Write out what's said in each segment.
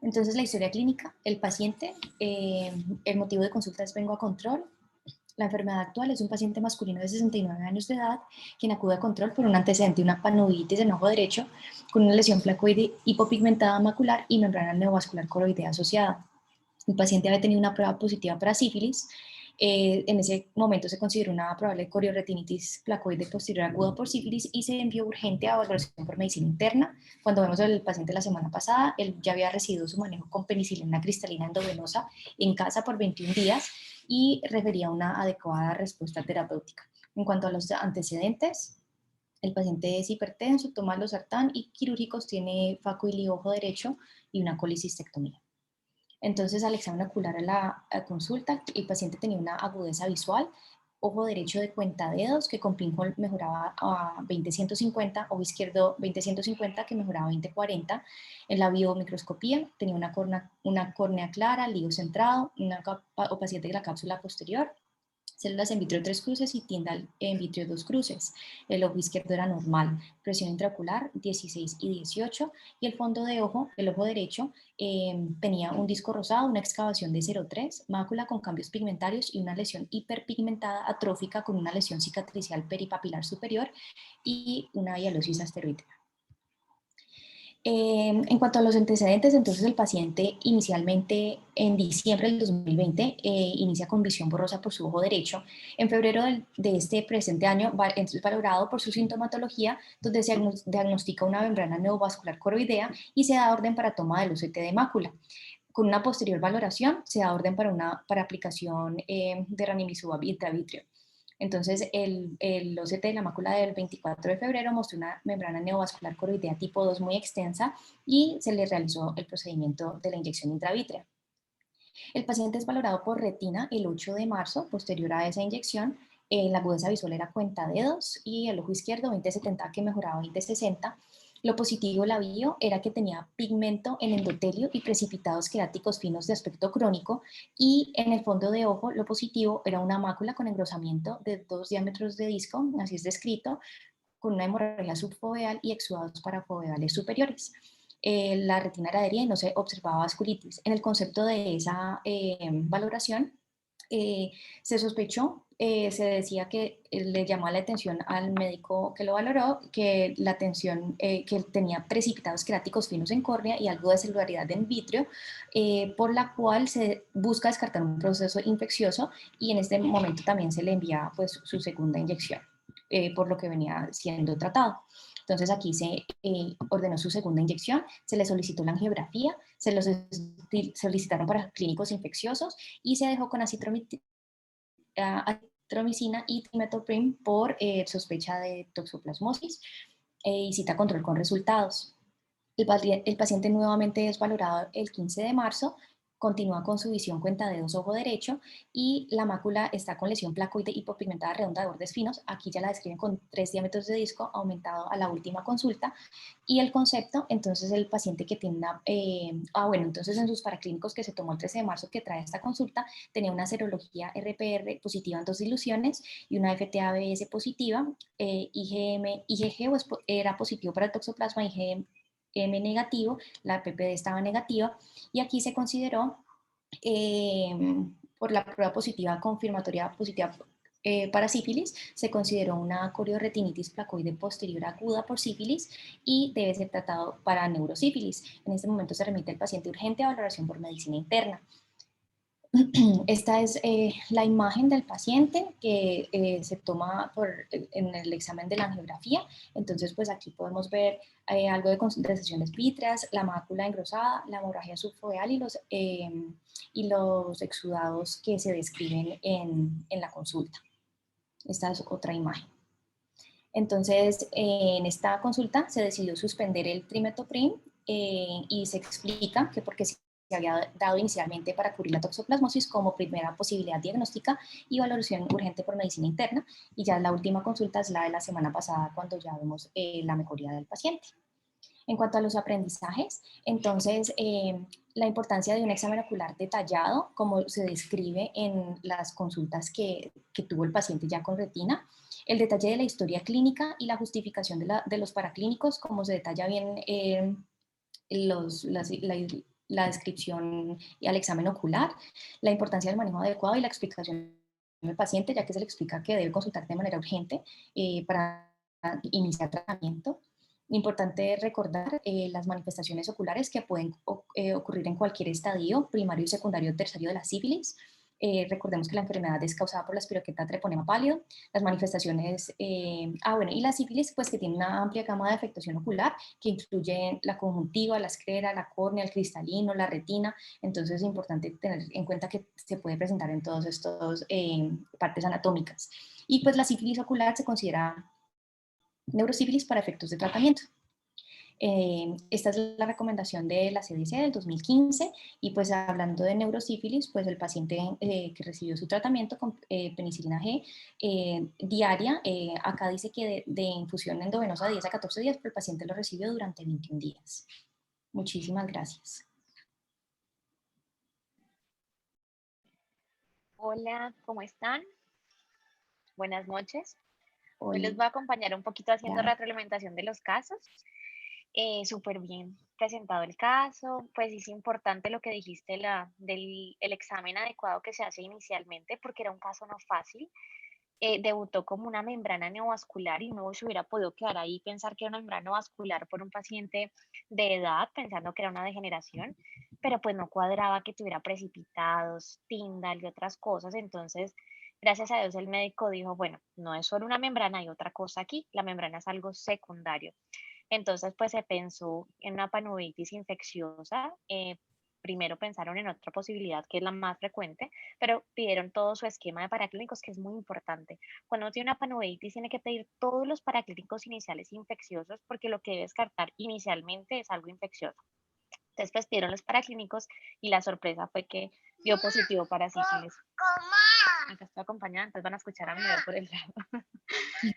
Entonces, la historia clínica, el paciente, el motivo de consulta es vengo a control. La enfermedad actual es un paciente masculino de 69 años de edad quien acude a control por un antecedente de una panuditis en ojo derecho con una lesión placoide hipopigmentada macular y membrana neovascular coroidea asociada. El paciente había tenido una prueba positiva para sífilis. En ese momento se consideró una probable corioretinitis placoide posterior aguda por sífilis y se envió urgente a valoración por medicina interna. Cuando vemos al paciente la semana pasada, él ya había recibido su manejo con penicilina cristalina endovenosa en casa por 21 días y refería una adecuada respuesta terapéutica. En cuanto a los antecedentes, el paciente es hipertenso, toma losartán y quirúrgicos, tiene facoiliojo derecho y una colicistectomía. Entonces, al examen ocular a consulta, el paciente tenía una agudeza visual, ojo derecho de cuentadedos que con pinhole mejoraba a 20-150, ojo izquierdo 20-150 que mejoraba a 20-40. En la biomicroscopía tenía una córnea clara, lío centrado, una opacidad de la cápsula posterior, células en vitrio 3 cruces y tienda en vitrio 2 cruces. El ojo izquierdo era normal, presión intraocular 16 y 18 y el fondo de ojo, el ojo derecho, tenía un disco rosado, una excavación de 0,3, mácula con cambios pigmentarios y una lesión hiperpigmentada atrófica con una lesión cicatricial peripapilar superior y una hialosis asteroidea. En cuanto a los antecedentes, entonces el paciente inicialmente en diciembre del 2020 inicia con visión borrosa por su ojo derecho. En febrero de este presente año es valorado por su sintomatología, donde se diagnostica una membrana neovascular coroidea y se da orden para toma del OCT de mácula. Con una posterior valoración se da orden para aplicación de ranibizumab intravitrio. Entonces, el OCT de la mácula del 24 de febrero mostró una membrana neovascular coroidea tipo 2 muy extensa y se le realizó el procedimiento de la inyección intravítrea. El paciente es valorado por retina el 8 de marzo, posterior a esa inyección. La agudeza visual era cuentadedos y el ojo izquierdo 20-70 que mejoraba 20-60. Lo positivo de la bio era que tenía pigmento en endotelio y precipitados queráticos finos de aspecto crónico, y en el fondo de ojo lo positivo era una mácula con engrosamiento de 2 diámetros de disco, así es descrito, con una hemorragia subfoveal y exudados parafoveales superiores. La retina era adherida y no se observaba vasculitis. En el concepto de esa valoración, eh, se sospechó, se decía que le llamó la atención al médico que lo valoró, que la tensión, que tenía precipitados queráticos finos en córnea y algo de celularidad en vitrio, por la cual se busca descartar un proceso infeccioso, y en este momento también se le envía pues su segunda inyección, por lo que venía siendo tratado. Entonces aquí se ordenó su segunda inyección, se le solicitó la angiografía, se los solicitaron para clínicos infecciosos y se dejó con acitromicina y trimethoprim por sospecha de toxoplasmosis, y cita control con resultados. El paciente nuevamente es valorado el 15 de marzo, continúa con su visión cuentadedos ojo derecho y la mácula está con lesión placoide hipopigmentada redonda de bordes finos. Aquí ya la describen con 3 diámetros de disco aumentado a la última consulta. Y el concepto, entonces el paciente que tiene una, entonces en sus paraclínicos que se tomó el 13 de marzo que trae esta consulta, tenía una serología RPR positiva en 2 diluciones y una FTA-BS positiva, IgG era positivo para el toxoplasma, IgM negativo, la PPD estaba negativa, y aquí se consideró por la prueba positiva confirmatoria positiva para sífilis, se consideró una corioretinitis placoide posterior aguda por sífilis y debe ser tratado para neurosífilis. En este momento se remite el paciente urgente a valoración por medicina interna. Esta es la imagen del paciente que se toma en el examen de la angiografía. Entonces, pues aquí podemos ver algo de concentraciones vítreas, la mácula engrosada, la hemorragia subfoveal y los exudados que se describen en la consulta. Esta es otra imagen. Entonces, en esta consulta se decidió suspender el trimethoprim y se explica que porque se había dado inicialmente para cubrir la toxoplasmosis como primera posibilidad diagnóstica y valoración urgente por medicina interna, y ya la última consulta es la de la semana pasada cuando ya vemos la mejoría del paciente. En cuanto a los aprendizajes, entonces, la importancia de un examen ocular detallado, como se describe en las consultas que tuvo el paciente ya con retina, el detalle de la historia clínica y la justificación de los paraclínicos, como se detalla bien la descripción y al examen ocular, la importancia del manejo adecuado y la explicación al paciente, ya que se le explica que debe consultar de manera urgente para iniciar tratamiento. Importante recordar las manifestaciones oculares que pueden ocurrir en cualquier estadio, primario, secundario, terciario de la sífilis. Recordemos que la enfermedad es causada por la espiroqueta treponema pálido. Las manifestaciones, y la sífilis, pues que tiene una amplia gama de afectación ocular, que incluye la conjuntiva, la esclera, la córnea, el cristalino, la retina. Entonces es importante tener en cuenta que se puede presentar en todas estas partes anatómicas. Y pues la sífilis ocular se considera neurosífilis para efectos de tratamiento. Esta es la recomendación de la CDC del 2015 y pues hablando de neurosífilis, pues el paciente que recibió su tratamiento con penicilina G diaria, acá dice que de infusión endovenosa de 10 a 14 días, pero el paciente lo recibió durante 21 días. Muchísimas gracias. Hola, ¿cómo están? Buenas noches. Hoy les Hoy, voy a acompañar un poquito haciendo ya. retroalimentación de los casos. Súper bien presentado el caso, pues es importante lo que dijiste del el examen adecuado que se hace inicialmente, porque era un caso no fácil. Debutó como una membrana neovascular y no se hubiera podido quedar ahí y pensar que era una membrana neovascular por un paciente de edad, pensando que era una degeneración, pero pues no cuadraba que tuviera precipitados, Tyndall y otras cosas. Entonces, gracias a Dios el médico dijo, bueno, no es solo una membrana, hay otra cosa aquí, la membrana es algo secundario. Entonces, pues se pensó en una panuvitis infecciosa. Primero pensaron en otra posibilidad que es la más frecuente, pero pidieron todo su esquema de paraclínicos, que es muy importante. Cuando uno tiene una panuvitis, tiene que pedir todos los paraclínicos iniciales infecciosos, porque lo que debe descartar inicialmente es algo infeccioso. Entonces, pues pidieron los paraclínicos y la sorpresa fue que dio positivo para sífilis. Acá estoy acompañada, entonces van a escuchar a mi bebé por el lado.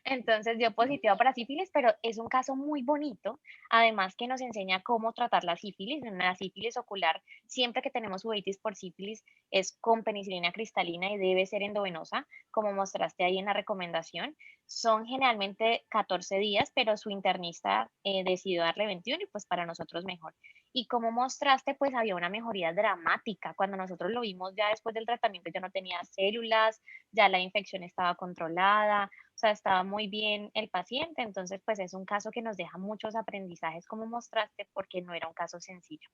Entonces dio positivo para sífilis, pero es un caso muy bonito, además que nos enseña cómo tratar la sífilis. En la sífilis ocular, siempre que tenemos uveitis por sífilis, es con penicilina cristalina y debe ser endovenosa, como mostraste ahí en la recomendación. Son generalmente 14 días, pero su internista decidió darle 21 y pues para nosotros mejor. Y como mostraste, pues había una mejoría dramática. Cuando nosotros lo vimos ya después del tratamiento, ya no tenía células, ya la infección estaba controlada, o sea, estaba muy bien el paciente. Entonces, pues es un caso que nos deja muchos aprendizajes, como mostraste, porque no era un caso sencillo.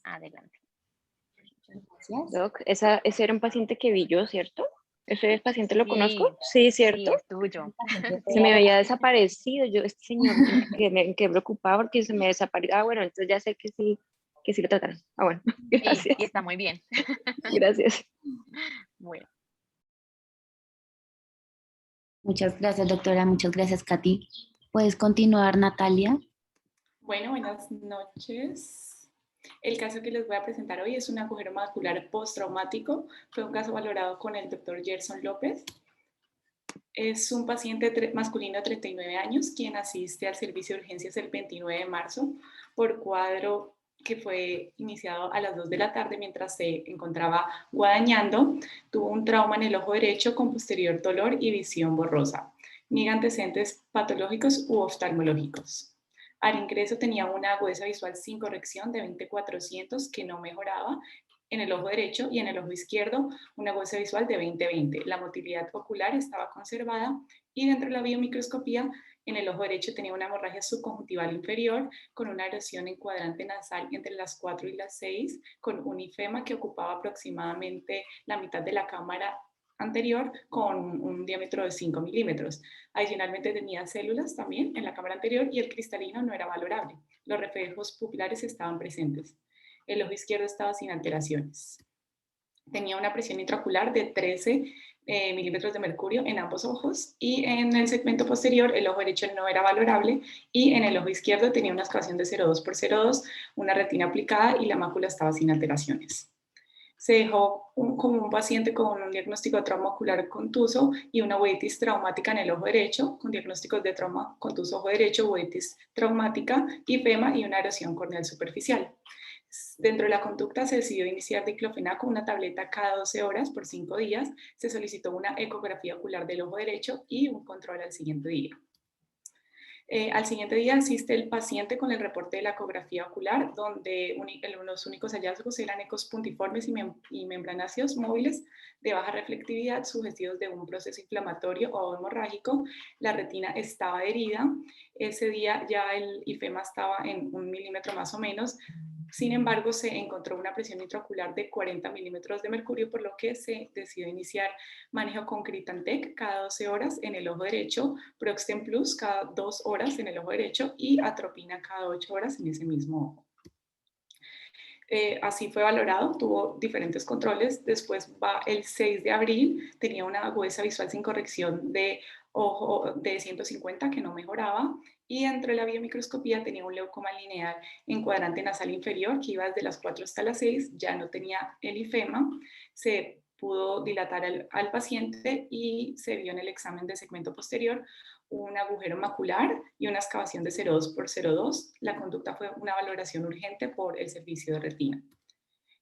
Adelante. Gracias. Doc, ese era un paciente que vi yo, ¿cierto? ¿Ese paciente lo conozco? Sí, Sí, sí, ¿cierto? es tuyo. Se me había desaparecido. Yo, este señor, me quedé preocupada porque se me desapareció. Ah, bueno, entonces ya sé que sí lo trataron. Ah, bueno, Sí, gracias. y está muy bien. Gracias. Bueno. Muchas gracias, doctora. Muchas gracias, Katy. ¿Puedes continuar, Natalia? Bueno, buenas noches. El caso que les voy a presentar hoy es un agujero macular postraumático. Fue un caso valorado con el doctor Gerson López. Es un paciente masculino de 39 años quien asiste al servicio de urgencias el 29 de marzo por cuadro que fue iniciado a las 2 de la tarde mientras se encontraba guadañando. Tuvo un trauma en el ojo derecho con posterior dolor y visión borrosa. Niega antecedentes patológicos u oftalmológicos. Al ingreso tenía una agudeza visual sin corrección de 20/400 que no mejoraba en el ojo derecho y en el ojo izquierdo una agudeza visual de 20/20. La motilidad ocular estaba conservada y dentro de la biomicroscopía en el ojo derecho tenía una hemorragia subconjuntival inferior con una erosión en cuadrante nasal entre las 4 y las 6 con un ifema que ocupaba aproximadamente la mitad de la cámara anterior con un diámetro de 5 milímetros. Adicionalmente tenía células también en la cámara anterior y el cristalino no era valorable. Los reflejos pupilares estaban presentes. El ojo izquierdo estaba sin alteraciones. Tenía una presión intraocular de 13 milímetros de mercurio en ambos ojos y en el segmento posterior el ojo derecho no era valorable y en el ojo izquierdo tenía una escalación de 0,2/0,2, una retina aplicada y la mácula estaba sin alteraciones. Se dejó como un paciente con un diagnóstico de trauma ocular contuso y una uveitis traumática en el ojo derecho, con diagnósticos de trauma contuso ojo derecho, uveitis traumática, ifema y una erosión corneal superficial. Dentro de la conducta se decidió iniciar diclofenaco, una tableta cada 12 horas por 5 días. Se solicitó una ecografía ocular del ojo derecho y un control al siguiente día. Al siguiente día asiste el paciente con el reporte de la ecografía ocular, donde los únicos hallazgos eran ecos puntiformes y membranáceos móviles de baja reflectividad sugestivos de un proceso inflamatorio o hemorrágico. La retina estaba herida. Ese día ya el IFEMA estaba en 1 milímetro más o menos. Sin embargo, se encontró una presión intraocular de 40 milímetros de mercurio, por lo que se decidió iniciar manejo con Critantec cada 12 horas en el ojo derecho, Proxten Plus cada 2 horas en el ojo derecho y atropina cada 8 horas en ese mismo ojo. Así fue valorado, tuvo diferentes controles. Después va el 6 de abril, tenía una agudeza visual sin corrección de ojo de 150 que no mejoraba, y dentro de la biomicroscopía tenía un leucoma lineal en cuadrante nasal inferior que iba desde las 4 hasta las 6, ya no tenía el ifema, se pudo dilatar al paciente y se vio en el examen de segmento posterior un agujero macular y una excavación de 0,2 por 0,2. La conducta fue una valoración urgente por el servicio de retina.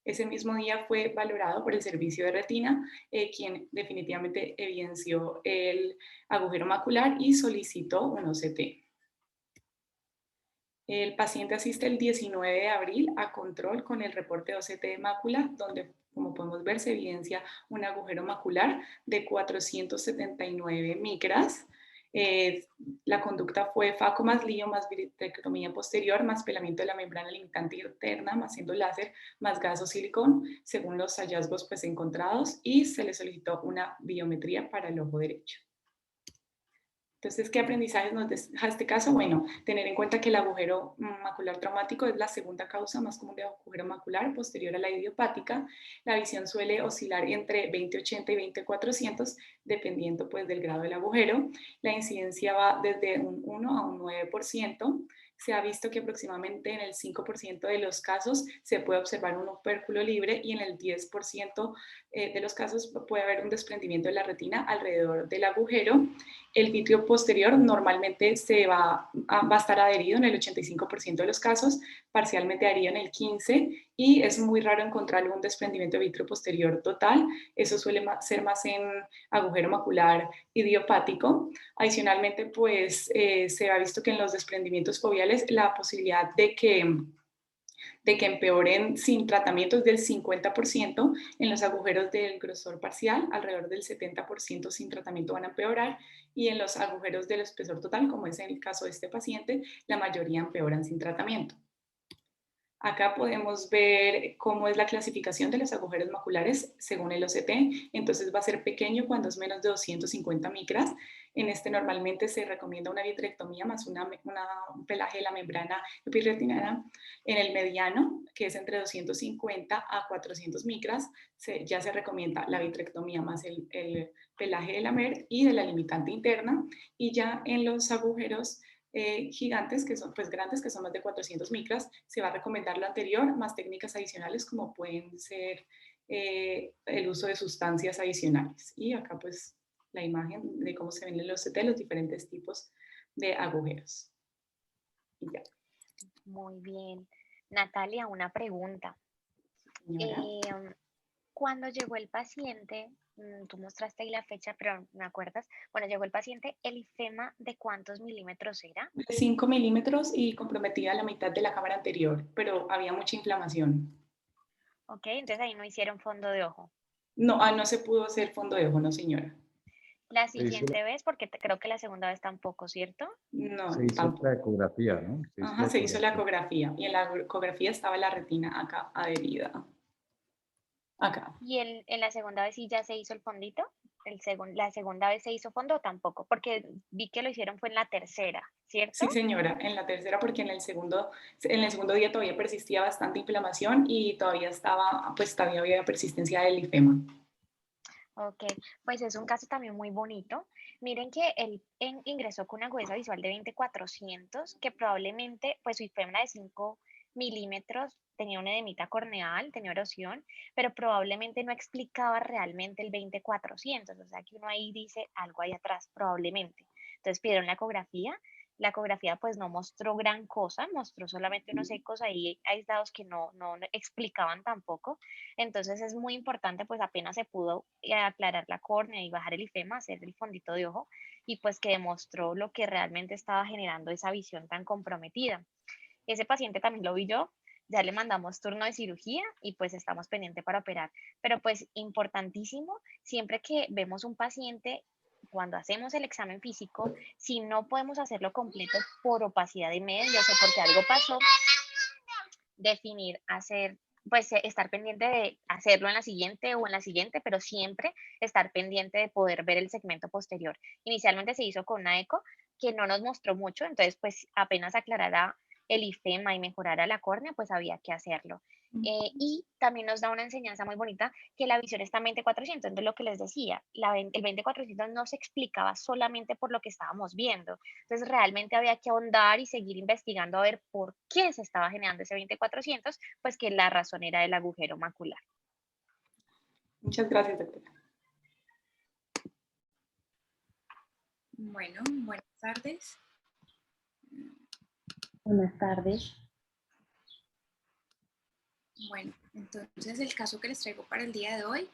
Ese mismo día fue valorado por el servicio de retina, quien definitivamente evidenció el agujero macular y solicitó un OCT. El paciente asiste el 19 de abril a control con el reporte de OCT de mácula, donde, como podemos ver, se evidencia un agujero macular de 479 micras. La conducta fue FACO más LIO más vitrectomía posterior más pelamiento de la membrana limitante interna más siendo láser más gaso silicón, según los hallazgos pues encontrados, y se le solicitó una biometría para el ojo derecho. Entonces, ¿qué aprendizajes nos deja este caso? Bueno, tener en cuenta que el agujero macular traumático es la segunda causa más común de agujero macular posterior a la idiopática. La visión suele oscilar entre 20/80 y 20/400, dependiendo pues del grado del agujero. La incidencia va desde un 1 a un 9%. Se ha visto que aproximadamente en el 5% de los casos se puede observar un opérculo libre y en el 10% de los casos puede haber un desprendimiento de la retina alrededor del agujero. El vitrio posterior normalmente va a estar adherido en el 85% de los casos, parcialmente adherido en el 15%, y es muy raro encontrar un desprendimiento de vitrio posterior total. Eso suele ser más en agujero macular idiopático. Adicionalmente, pues se ha visto que en los desprendimientos foveales la posibilidad de que empeoren sin tratamiento es del 50%, en los agujeros del grosor parcial, alrededor del 70% sin tratamiento van a empeorar, y en los agujeros del espesor total, como es en el caso de este paciente, la mayoría empeoran sin tratamiento. Acá podemos ver cómo es la clasificación de los agujeros maculares según el OCT. Entonces va a ser pequeño cuando es menos de 250 micras. En este normalmente se recomienda una vitrectomía más un pelaje de la membrana epirretiniana. En el mediano, que es entre 250 a 400 micras, ya se recomienda la vitrectomía más el pelaje de la MER y de la limitante interna. Y ya en los agujeros gigantes, que son pues grandes, que son más de 400 micras, se va a recomendar lo anterior, más técnicas adicionales como pueden ser el uso de sustancias adicionales. Y acá pues la imagen de cómo se ven en los CT los diferentes tipos de agujeros. Y ya. Muy bien. Natalia, una pregunta. Cuando llegó el paciente, tú mostraste ahí la fecha, pero ¿me acuerdas? Bueno, llegó el paciente, ¿el ifema de cuántos milímetros era? De 5 milímetros y comprometida la mitad de la cámara anterior, pero había mucha inflamación. Ok, entonces ahí no hicieron fondo de ojo. No, no se pudo hacer fondo de ojo, no señora. La siguiente vez, porque creo que la segunda vez tampoco, ¿cierto? No, se hizo tampoco. la ecografía, ¿no? Se hizo la ecografía y en la ecografía estaba la retina acá adherida. Acá. ¿Y en la segunda vez sí ya se hizo el fondito? ¿La segunda vez se hizo fondo o tampoco? Porque vi que lo hicieron fue en la tercera, ¿cierto? Sí, señora, en la tercera, porque en el segundo día todavía persistía bastante inflamación y todavía había persistencia del ifema. Ok, pues es un caso también muy bonito. Miren que él ingresó con una agudeza visual de 20/400, que probablemente, pues su ifema de 5 milímetros, tenía una edemita corneal, tenía erosión, pero probablemente no explicaba realmente el 20/400, o sea que uno ahí dice algo ahí atrás, probablemente. Entonces pidieron la ecografía pues no mostró gran cosa, mostró solamente unos ecos ahí aislados que no explicaban tampoco. Entonces es muy importante, pues apenas se pudo aclarar la córnea y bajar el ifema, hacer el fondito de ojo, y pues que demostró lo que realmente estaba generando esa visión tan comprometida. Ese paciente también lo vi yo, ya le mandamos turno de cirugía y pues estamos pendientes para operar. Pero pues importantísimo, siempre que vemos un paciente, cuando hacemos el examen físico, si no podemos hacerlo completo por opacidad de medios o porque algo pasó, definir, hacer, pues estar pendiente de hacerlo en la siguiente o en la siguiente, pero siempre estar pendiente de poder ver el segmento posterior. Inicialmente se hizo con una eco que no nos mostró mucho, entonces pues apenas aclarara el ifema y mejorara la córnea, pues había que hacerlo. Y también nos da una enseñanza muy bonita que la visión está en 20/400, entonces lo que les decía, el 20/400 no se explicaba solamente por lo que estábamos viendo, entonces realmente había que ahondar y seguir investigando a ver por qué se estaba generando ese 20/400, pues que la razón era el agujero macular. Muchas gracias, doctora. Bueno, buenas tardes. Buenas tardes. Bueno, entonces el caso que les traigo para el día de hoy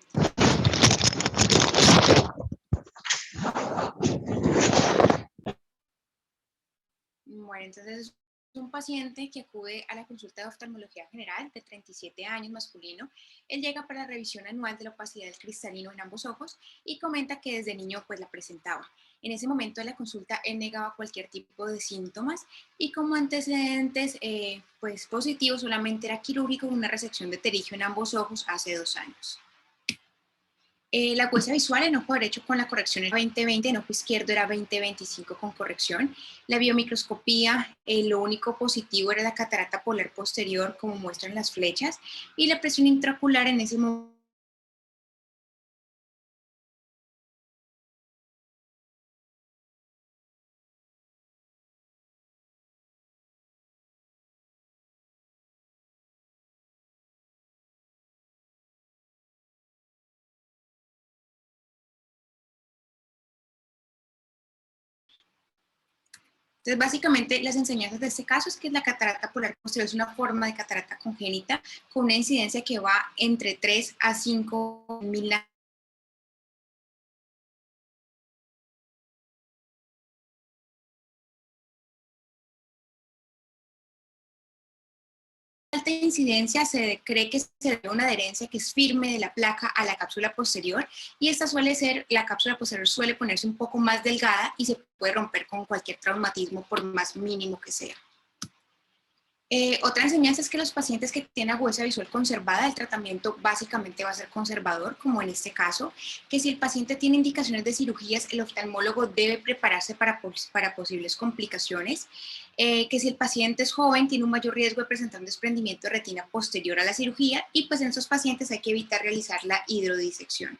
es un paciente que acude a la consulta de oftalmología general de 37 años, masculino. Él llega para la revisión anual de la opacidad del cristalino en ambos ojos y comenta que desde niño pues la presentaba. En ese momento de la consulta él negaba cualquier tipo de síntomas y como antecedentes pues positivos solamente era quirúrgico con una resección de pterigio en ambos ojos hace 2 años. La acuosia visual en ojo derecho con la corrección era 20/20, en ojo izquierdo era 20/25 con corrección. La biomicroscopía, lo único positivo era la catarata polar posterior, como muestran las flechas, y la presión intraocular en ese momento Entonces, básicamente, las enseñanzas de este caso es que la catarata polar posterior es una forma de catarata congénita con una incidencia que va entre 3 a 5 mil alta incidencia se cree que se debe a una adherencia que es firme de la placa a la cápsula posterior y esta la cápsula posterior suele ponerse un poco más delgada y se puede romper con cualquier traumatismo por más mínimo que sea. Otra enseñanza es que los pacientes que tienen agudeza visual conservada, el tratamiento básicamente va a ser conservador, como en este caso, que si el paciente tiene indicaciones de cirugías, el oftalmólogo debe prepararse para posibles complicaciones, que si el paciente es joven, tiene un mayor riesgo de presentar un desprendimiento de retina posterior a la cirugía y pues en esos pacientes hay que evitar realizar la hidrodisección.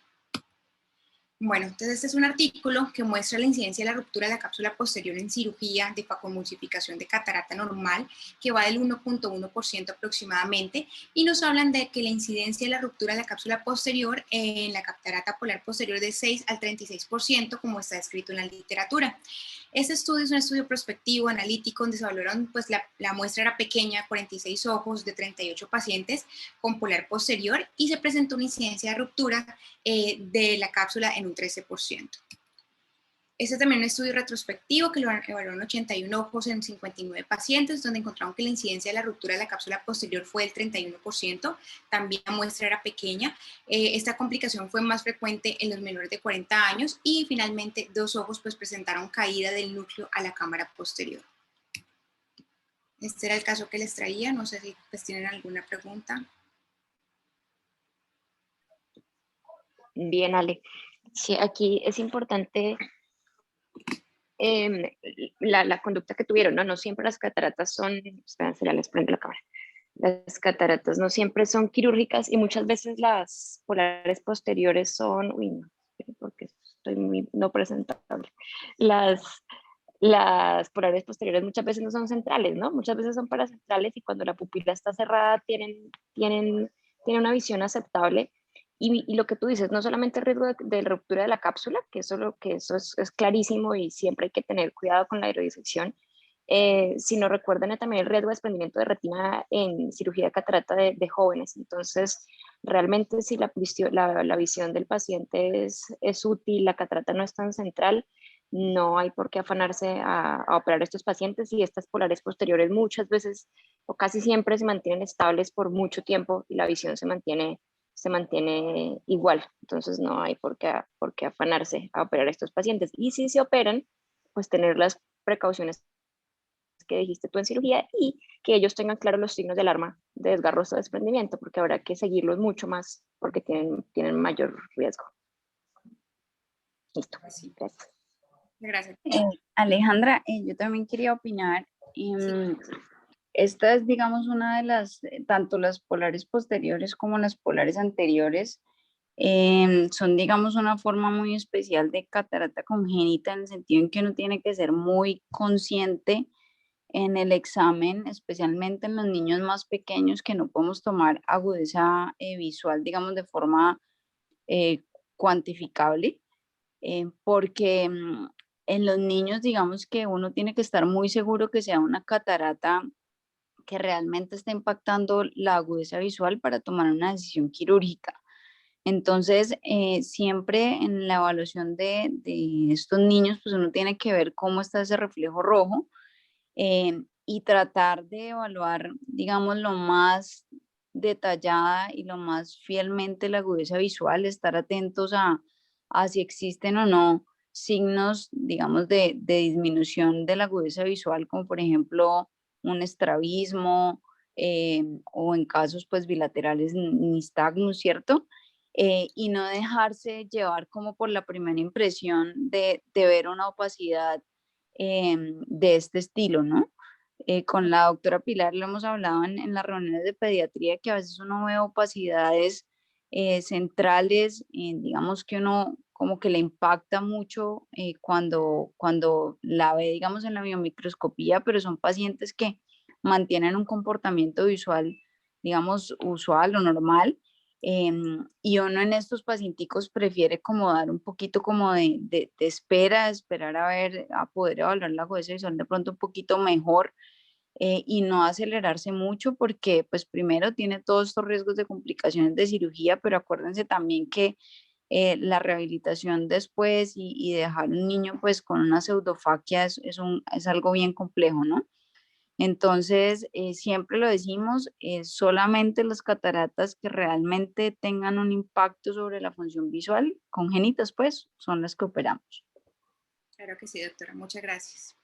Bueno, entonces este es un artículo que muestra la incidencia de la ruptura de la cápsula posterior en cirugía de facomulsificación de catarata normal, que va del 1.1% aproximadamente, y nos hablan de que la incidencia de la ruptura de la cápsula posterior en la catarata polar posterior de 6 al 36%, como está escrito en la literatura. Este estudio es un estudio prospectivo, analítico, donde se valoraron, pues la muestra era pequeña, 46 ojos de 38 pacientes con polar posterior, y se presentó una incidencia de ruptura de la cápsula en un 13%. Este es también un estudio retrospectivo que lo evaluaron 81 ojos en 59 pacientes, donde encontraron que la incidencia de la ruptura de la cápsula posterior fue del 31%, también la muestra era pequeña. Esta complicación fue más frecuente en los menores de 40 años y finalmente 2 ojos pues presentaron caída del núcleo a la cámara posterior. Este era el caso que les traía, no sé si pues tienen alguna pregunta. Bien, Ale. Sí, aquí es importante la conducta que tuvieron, ¿no? No siempre las cataratas son, espérense, ya les prendo la cámara. Las cataratas no siempre son quirúrgicas y muchas veces las polares posteriores son, uy, no, porque estoy muy no presentable. Las polares posteriores muchas veces no son centrales, ¿no? Muchas veces son paracentrales y cuando la pupila está cerrada tienen una visión aceptable. Y lo que tú dices, no solamente el riesgo de ruptura de la cápsula, que eso es clarísimo y siempre hay que tener cuidado con la hidrodisección, sino recuerden también el riesgo de desprendimiento de retina en cirugía de catarata de jóvenes. Entonces, realmente si la visión del paciente es útil, la catarata no es tan central, no hay por qué afanarse a operar a estos pacientes, y estas polares posteriores muchas veces o casi siempre se mantienen estables por mucho tiempo y la visión se mantiene igual. Entonces no hay por qué afanarse a operar a estos pacientes. Y si se operan, pues tener las precauciones que dijiste tú en cirugía, y que ellos tengan claros los signos de alarma de desgarros o desprendimiento, porque habrá que seguirlos mucho más porque tienen mayor riesgo. Listo. Gracias. Gracias. Alejandra, yo también quería opinar. Esta es, digamos, una de las, tanto las polares posteriores como las polares anteriores, son, digamos, una forma muy especial de catarata congénita, en el sentido en que uno tiene que ser muy consciente en el examen, especialmente en los niños más pequeños, que no podemos tomar agudeza visual, digamos, de forma eh, cuantificable, porque en los niños, digamos que uno tiene que estar muy seguro que sea una catarata que realmente está impactando la agudeza visual para tomar una decisión quirúrgica. Entonces, siempre en la evaluación de estos niños, pues uno tiene que ver cómo está ese reflejo rojo, y tratar de evaluar, digamos, lo más detallada y lo más fielmente la agudeza visual, estar atentos a si existen o no signos, digamos, de disminución de la agudeza visual, como por ejemplo un estrabismo, o en casos pues bilaterales nistagmus, ¿cierto? Y no dejarse llevar como por la primera impresión de ver una opacidad de este estilo, ¿no? Con la doctora Pilar lo hemos hablado en las reuniones de pediatría, que a veces uno ve opacidades centrales, digamos que uno como que le impacta mucho cuando la ve, digamos, en la biomicroscopía, pero son pacientes que mantienen un comportamiento visual, digamos, usual o normal. Y uno en estos pacienticos prefiere como dar un poquito como de esperar a ver, a poder evaluar la agudeza visual de pronto un poquito mejor, y no acelerarse mucho, porque pues primero tiene todos estos riesgos de complicaciones de cirugía, pero acuérdense también que la rehabilitación después y dejar un niño pues con una pseudofaquia es algo bien complejo, ¿no? Entonces, siempre lo decimos, solamente las cataratas que realmente tengan un impacto sobre la función visual, congénitas pues, son las que operamos. Claro que sí, doctora. Muchas gracias.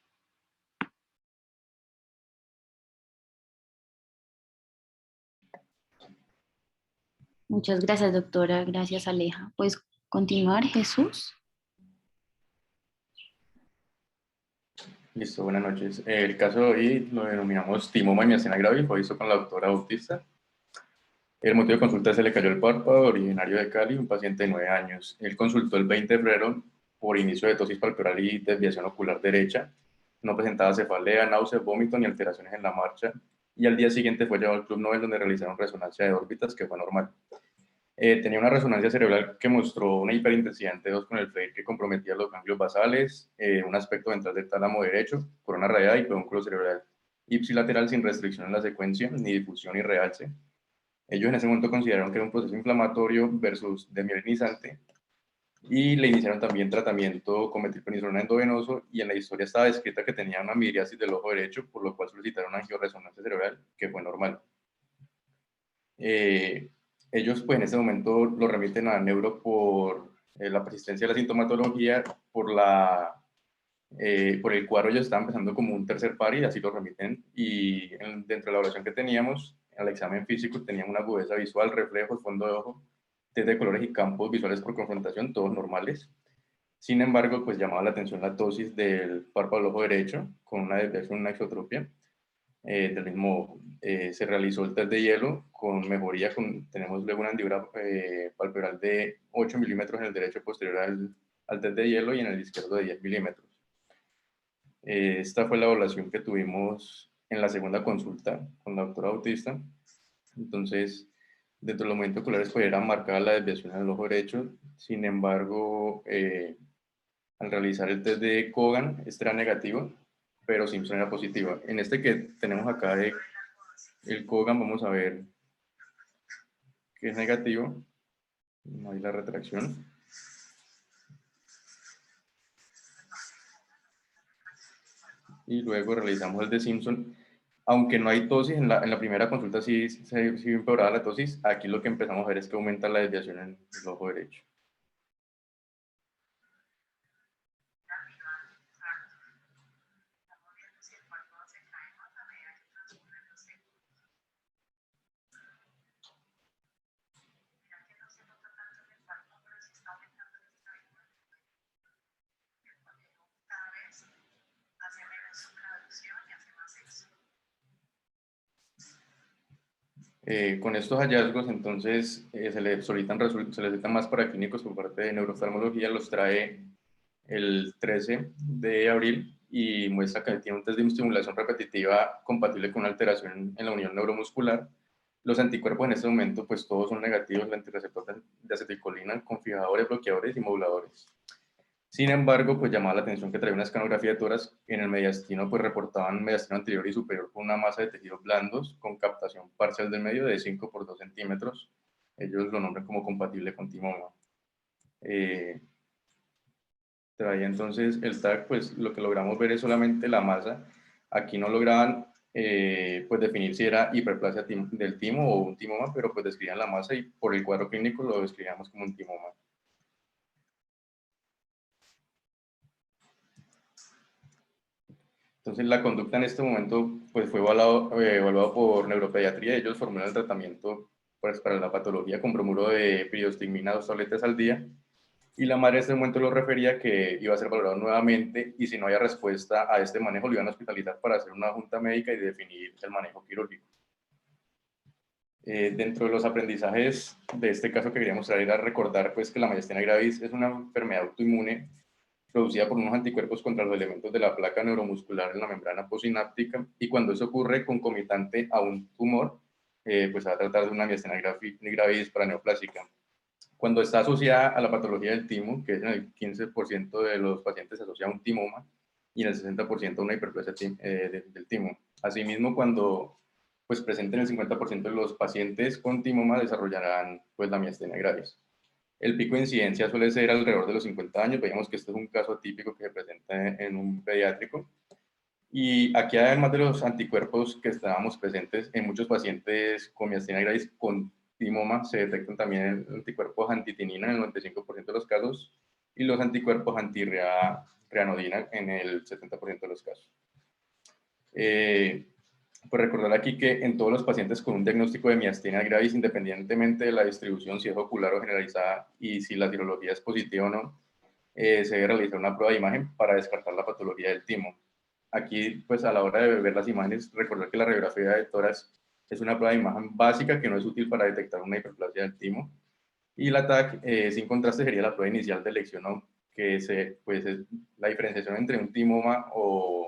Muchas gracias, doctora. Gracias, Aleja. ¿Puedes continuar, Jesús? Listo, buenas noches. El caso de hoy lo denominamos timoma y miastenia gravis, lo hizo con la doctora Bautista. El motivo de consulta: se le cayó el párpado, originario de Cali, un paciente de 9 años. Él consultó el 20 de febrero por inicio de tosis palpebral y desviación ocular derecha. No presentaba cefalea, náuseas, vómito ni alteraciones en la marcha. Y al día siguiente fue llevado al Club Nobel, donde realizaron resonancia de órbitas, que fue normal. Tenía una resonancia cerebral que mostró una hiperintensidad en T2 con el FLAIR que comprometía los ganglios basales, un aspecto ventral del tálamo derecho, corona radiada y pedúnculo cerebral ipsilateral sin restricción en la secuencia, ni difusión ni realce. Ellos en ese momento consideraron que era un proceso inflamatorio versus demielinizante, y le iniciaron también tratamiento con metilprednisolona endovenoso, y en la historia estaba descrita que tenía una midriasis del ojo derecho, por lo cual solicitaron angioresonancia cerebral, que fue normal. Ellos pues en ese momento lo remiten a neuro por la persistencia de la sintomatología, por el cuadro. Ellos estaban empezando como un tercer par y así lo remiten, y dentro de la evaluación que teníamos, al examen físico, tenían una agudeza visual, reflejos, fondo de ojo, test de colores y campos visuales por confrontación, todos normales. Sin embargo, pues llamaba la atención la tosis del párpado del ojo derecho con una desviación, una exotropia. Del mismo se realizó el test de hielo con mejoría, tenemos luego una hendidura palpebral de 8 milímetros en el derecho posterior al test de hielo, y en el izquierdo de 10 milímetros. Esta fue la evaluación que tuvimos en la segunda consulta con la doctora Bautista. Entonces, dentro de los movimientos oculares pues era marcada la desviación en el ojo derecho. Sin embargo, al realizar el test de Cogan, este era negativo, pero Simpson era positiva. En este que tenemos acá de el Cogan, vamos a ver que es negativo, no hay la retracción. y luego realizamos el de Simpson. Aunque no hay tosis, en la primera consulta sí empeoraba la tosis, aquí lo que empezamos a ver es que aumenta la desviación en el ojo derecho. Con estos hallazgos, entonces, se le solicitan más paraclínicos por parte de neurooftalmología, los trae el 13 de abril y muestra que tiene un test de estimulación repetitiva compatible con una alteración en la unión neuromuscular. Los anticuerpos en este momento, pues todos son negativos, el antirreceptor de acetilcolina con fijadores, bloqueadores y moduladores. Sin embargo, pues llamaba la atención que traía una escanografía de tórax. En el mediastino, pues reportaban mediastino anterior y superior con una masa de tejidos blandos con captación parcial del medio de 5 por 2 centímetros. Ellos lo nombran como compatible con timoma. Traía entonces el TAC, pues lo que logramos ver es solamente la masa. Aquí no lograban pues definir si era hiperplasia del timo o un timoma, pero pues describían la masa y por el cuadro clínico lo describíamos como un timoma. Entonces, la conducta en este momento pues, fue evaluado por neuropediatría. Ellos formulan el tratamiento pues, para la patología con bromuro de piridostigmina 2 tabletas al día. Y la madre en este momento lo refería que iba a ser valorado nuevamente y si no había respuesta a este manejo, lo iban a hospitalizar para hacer una junta médica y definir el manejo quirúrgico. Dentro de los aprendizajes de este caso que queríamos traer era recordar pues, que la myasthenia gravis es una enfermedad autoinmune producida por unos anticuerpos contra los elementos de la placa neuromuscular en la membrana postsináptica, y cuando eso ocurre concomitante a un tumor, pues se va a tratar de una myasthenia gravis paraneoplásica. Cuando está asociada a la patología del timo, que es en el 15% de los pacientes se asocia a un timoma y en el 60% a una hiperplasia del timo. Asimismo, cuando pues presente en el 50% de los pacientes con timoma desarrollarán pues la myasthenia gravis. El pico de incidencia suele ser alrededor de los 50 años. Veíamos que este es un caso atípico que se presenta en un pediátrico. Y aquí, además de los anticuerpos que estábamos presentes en muchos pacientes con myasthenia gravis con timoma, se detectan también anticuerpos antitinina en el 95% de los casos y los anticuerpos antirreanodina en el 70% de los casos. Pues recordar aquí que en todos los pacientes con un diagnóstico de myasthenia gravis, independientemente de la distribución, si es ocular o generalizada y si la serología es positiva o no, se debe realizar una prueba de imagen para descartar la patología del timo. Aquí, pues a la hora de ver las imágenes, recordar que la radiografía de tórax es una prueba de imagen básica que no es útil para detectar una hiperplasia del timo. Y la TAC, sin contraste, sería la prueba inicial de elección, que pues, la diferenciación entre un timoma o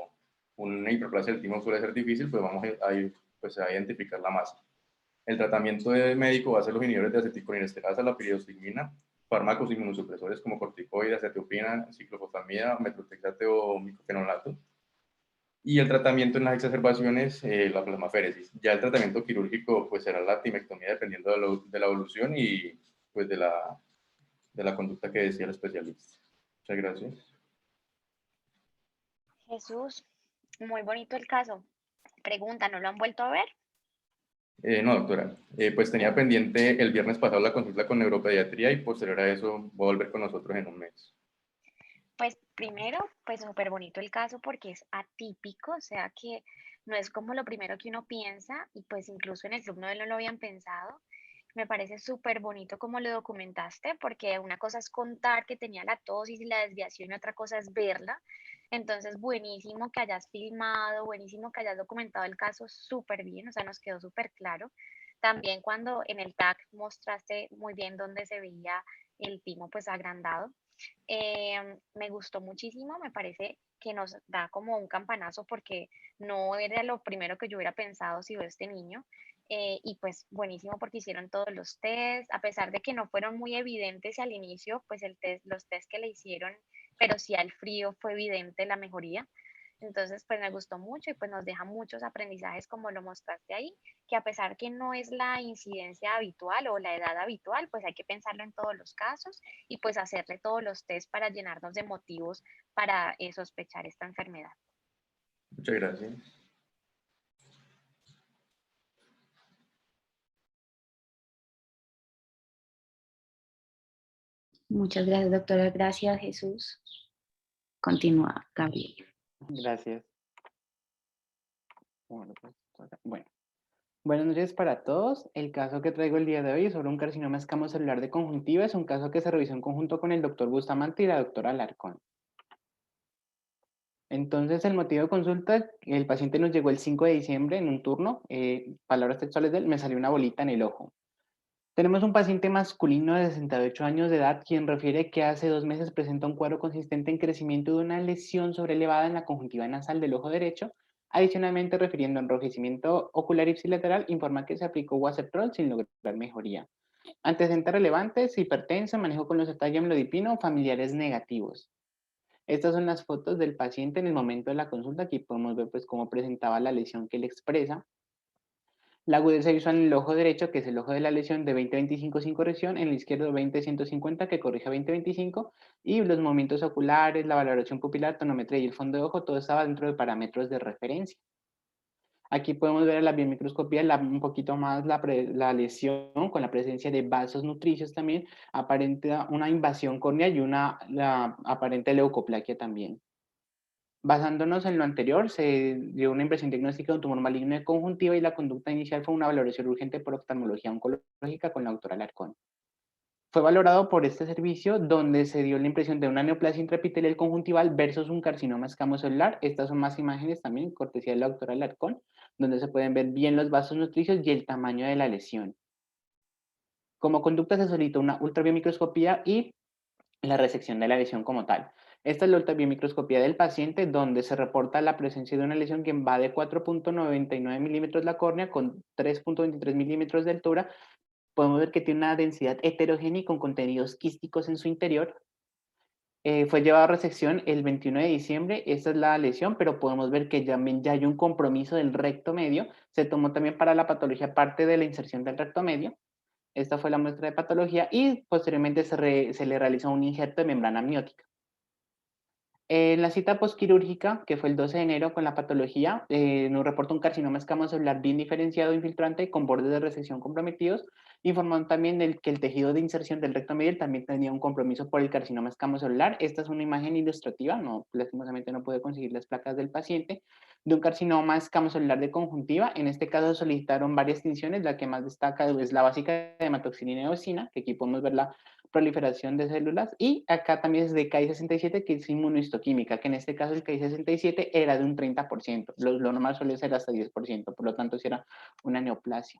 una hiperplasia del timo suele ser difícil, pues vamos pues, a identificar la masa. El tratamiento médico va a ser los inhibidores de acetilcolinesterasa, la piridostigmina, fármacos inmunosupresores como corticoides, cetiopina, ciclofosfamida, metrotexate o micofenolato. Y el tratamiento en las exacerbaciones, la plasmaféresis. Ya el tratamiento quirúrgico pues será la timectomía dependiendo de la evolución y pues de la conducta que decía el especialista. Muchas gracias. Jesús, muy bonito el caso. Pregunta, ¿no lo han vuelto a ver? No, doctora. Pues tenía pendiente el viernes pasado la consulta con neuropediatría y posterior a eso voy a volver con nosotros en un mes. Pues primero, pues súper bonito el caso porque es atípico, o sea que no es como lo primero que uno piensa y pues incluso en el club no lo habían pensado. Me parece súper bonito como lo documentaste porque una cosa es contar que tenía la tosis y la desviación y otra cosa es verla. Entonces, buenísimo que hayas filmado, buenísimo que hayas documentado el caso súper bien, o sea, nos quedó súper claro. También cuando en el TAC mostraste muy bien dónde se veía el timo pues agrandado. Me gustó muchísimo, me parece que nos da como un campanazo porque no era lo primero que yo hubiera pensado si veo este niño. Y pues buenísimo porque hicieron todos los test, a pesar de que no fueron muy evidentes al inicio, pues los test que le hicieron, pero sí al frío fue evidente la mejoría. Entonces, pues me gustó mucho y pues nos deja muchos aprendizajes como lo mostraste ahí, que a pesar que no es la incidencia habitual o la edad habitual, pues hay que pensarlo en todos los casos y pues hacerle todos los test para llenarnos de motivos para sospechar esta enfermedad. Muchas gracias. Muchas gracias, doctora. Gracias, Jesús. Continúa, Gabriel. Gracias. Bueno, buenas noches para todos. El caso que traigo el día de hoy es sobre un carcinoma escamocelular de conjuntiva. Es un caso que se revisó en conjunto con el doctor Bustamante y la doctora Alarcón. Entonces, el motivo de consulta, el paciente nos llegó el 5 de diciembre en un turno. Palabras textuales de él: me salió una bolita en el ojo. Tenemos un paciente masculino de 68 años de edad quien refiere que hace 2 meses presenta un cuadro consistente en crecimiento de una lesión sobrelevada en la conjuntiva nasal del ojo derecho. Adicionalmente, refiriendo a enrojecimiento ocular ipsilateral, informa que se aplicó Wasertrol sin lograr mejoría. Antecedentes relevantes: hipertenso, manejo con los losartán, familiares negativos. Estas son las fotos del paciente en el momento de la consulta. Aquí podemos ver pues cómo presentaba la lesión que él expresa. La agudeza visual en el ojo derecho, que es el ojo de la lesión, de 20-25 sin corrección, en el izquierdo 20-150, que corrige a 20-25, y los movimientos oculares, la valoración pupilar, tonometría y el fondo de ojo, todo estaba dentro de parámetros de referencia. Aquí podemos ver a la biomicroscopía un poquito más la lesión con la presencia de vasos nutricios también, aparente una invasión córnea y la aparente leucoplaquia también. Basándonos en lo anterior, se dio una impresión diagnóstica de un tumor maligno de conjuntiva y la conducta inicial fue una valoración urgente por oftalmología oncológica con la doctora Alarcón. Fue valorado por este servicio donde se dio la impresión de una neoplasia intraepitelial conjuntival versus un carcinoma escamocelular. Estas son más imágenes también, cortesía de la doctora Alarcón, donde se pueden ver bien los vasos nutricios y el tamaño de la lesión. Como conducta se solicitó una ultrabiomicroscopía y la resección de la lesión como tal. Esta es la ultrabiomicroscopía del paciente, donde se reporta la presencia de una lesión que va de 4.99 milímetros la córnea con 3.23 milímetros de altura. Podemos ver que tiene una densidad heterogénea y con contenidos quísticos en su interior. Fue llevado a resección el 21 de diciembre. Esta es la lesión, pero podemos ver que ya hay un compromiso del recto medio. Se tomó también para la patología parte de la inserción del recto medio. Esta fue la muestra de patología y posteriormente se le realizó un injerto de membrana amniótica. En la cita postquirúrgica, que fue el 12 de enero con la patología, nos reporta un carcinoma escamocelular bien diferenciado infiltrante con bordes de resección comprometidos, informando también que el tejido de inserción del recto medial también tenía un compromiso por el carcinoma escamocelular. Esta es una imagen ilustrativa, lastimosamente no pude conseguir las placas del paciente, de un carcinoma escamocelular de conjuntiva. En este caso solicitaron varias tinciones, la que más destaca es la básica de hematoxilina y eosina, que aquí podemos ver la proliferación de células, y acá también es de KI67, que es inmunohistoquímica, que en este caso el KI67 era de un 30%, lo normal suele ser hasta 10%, por lo tanto si era una neoplasia.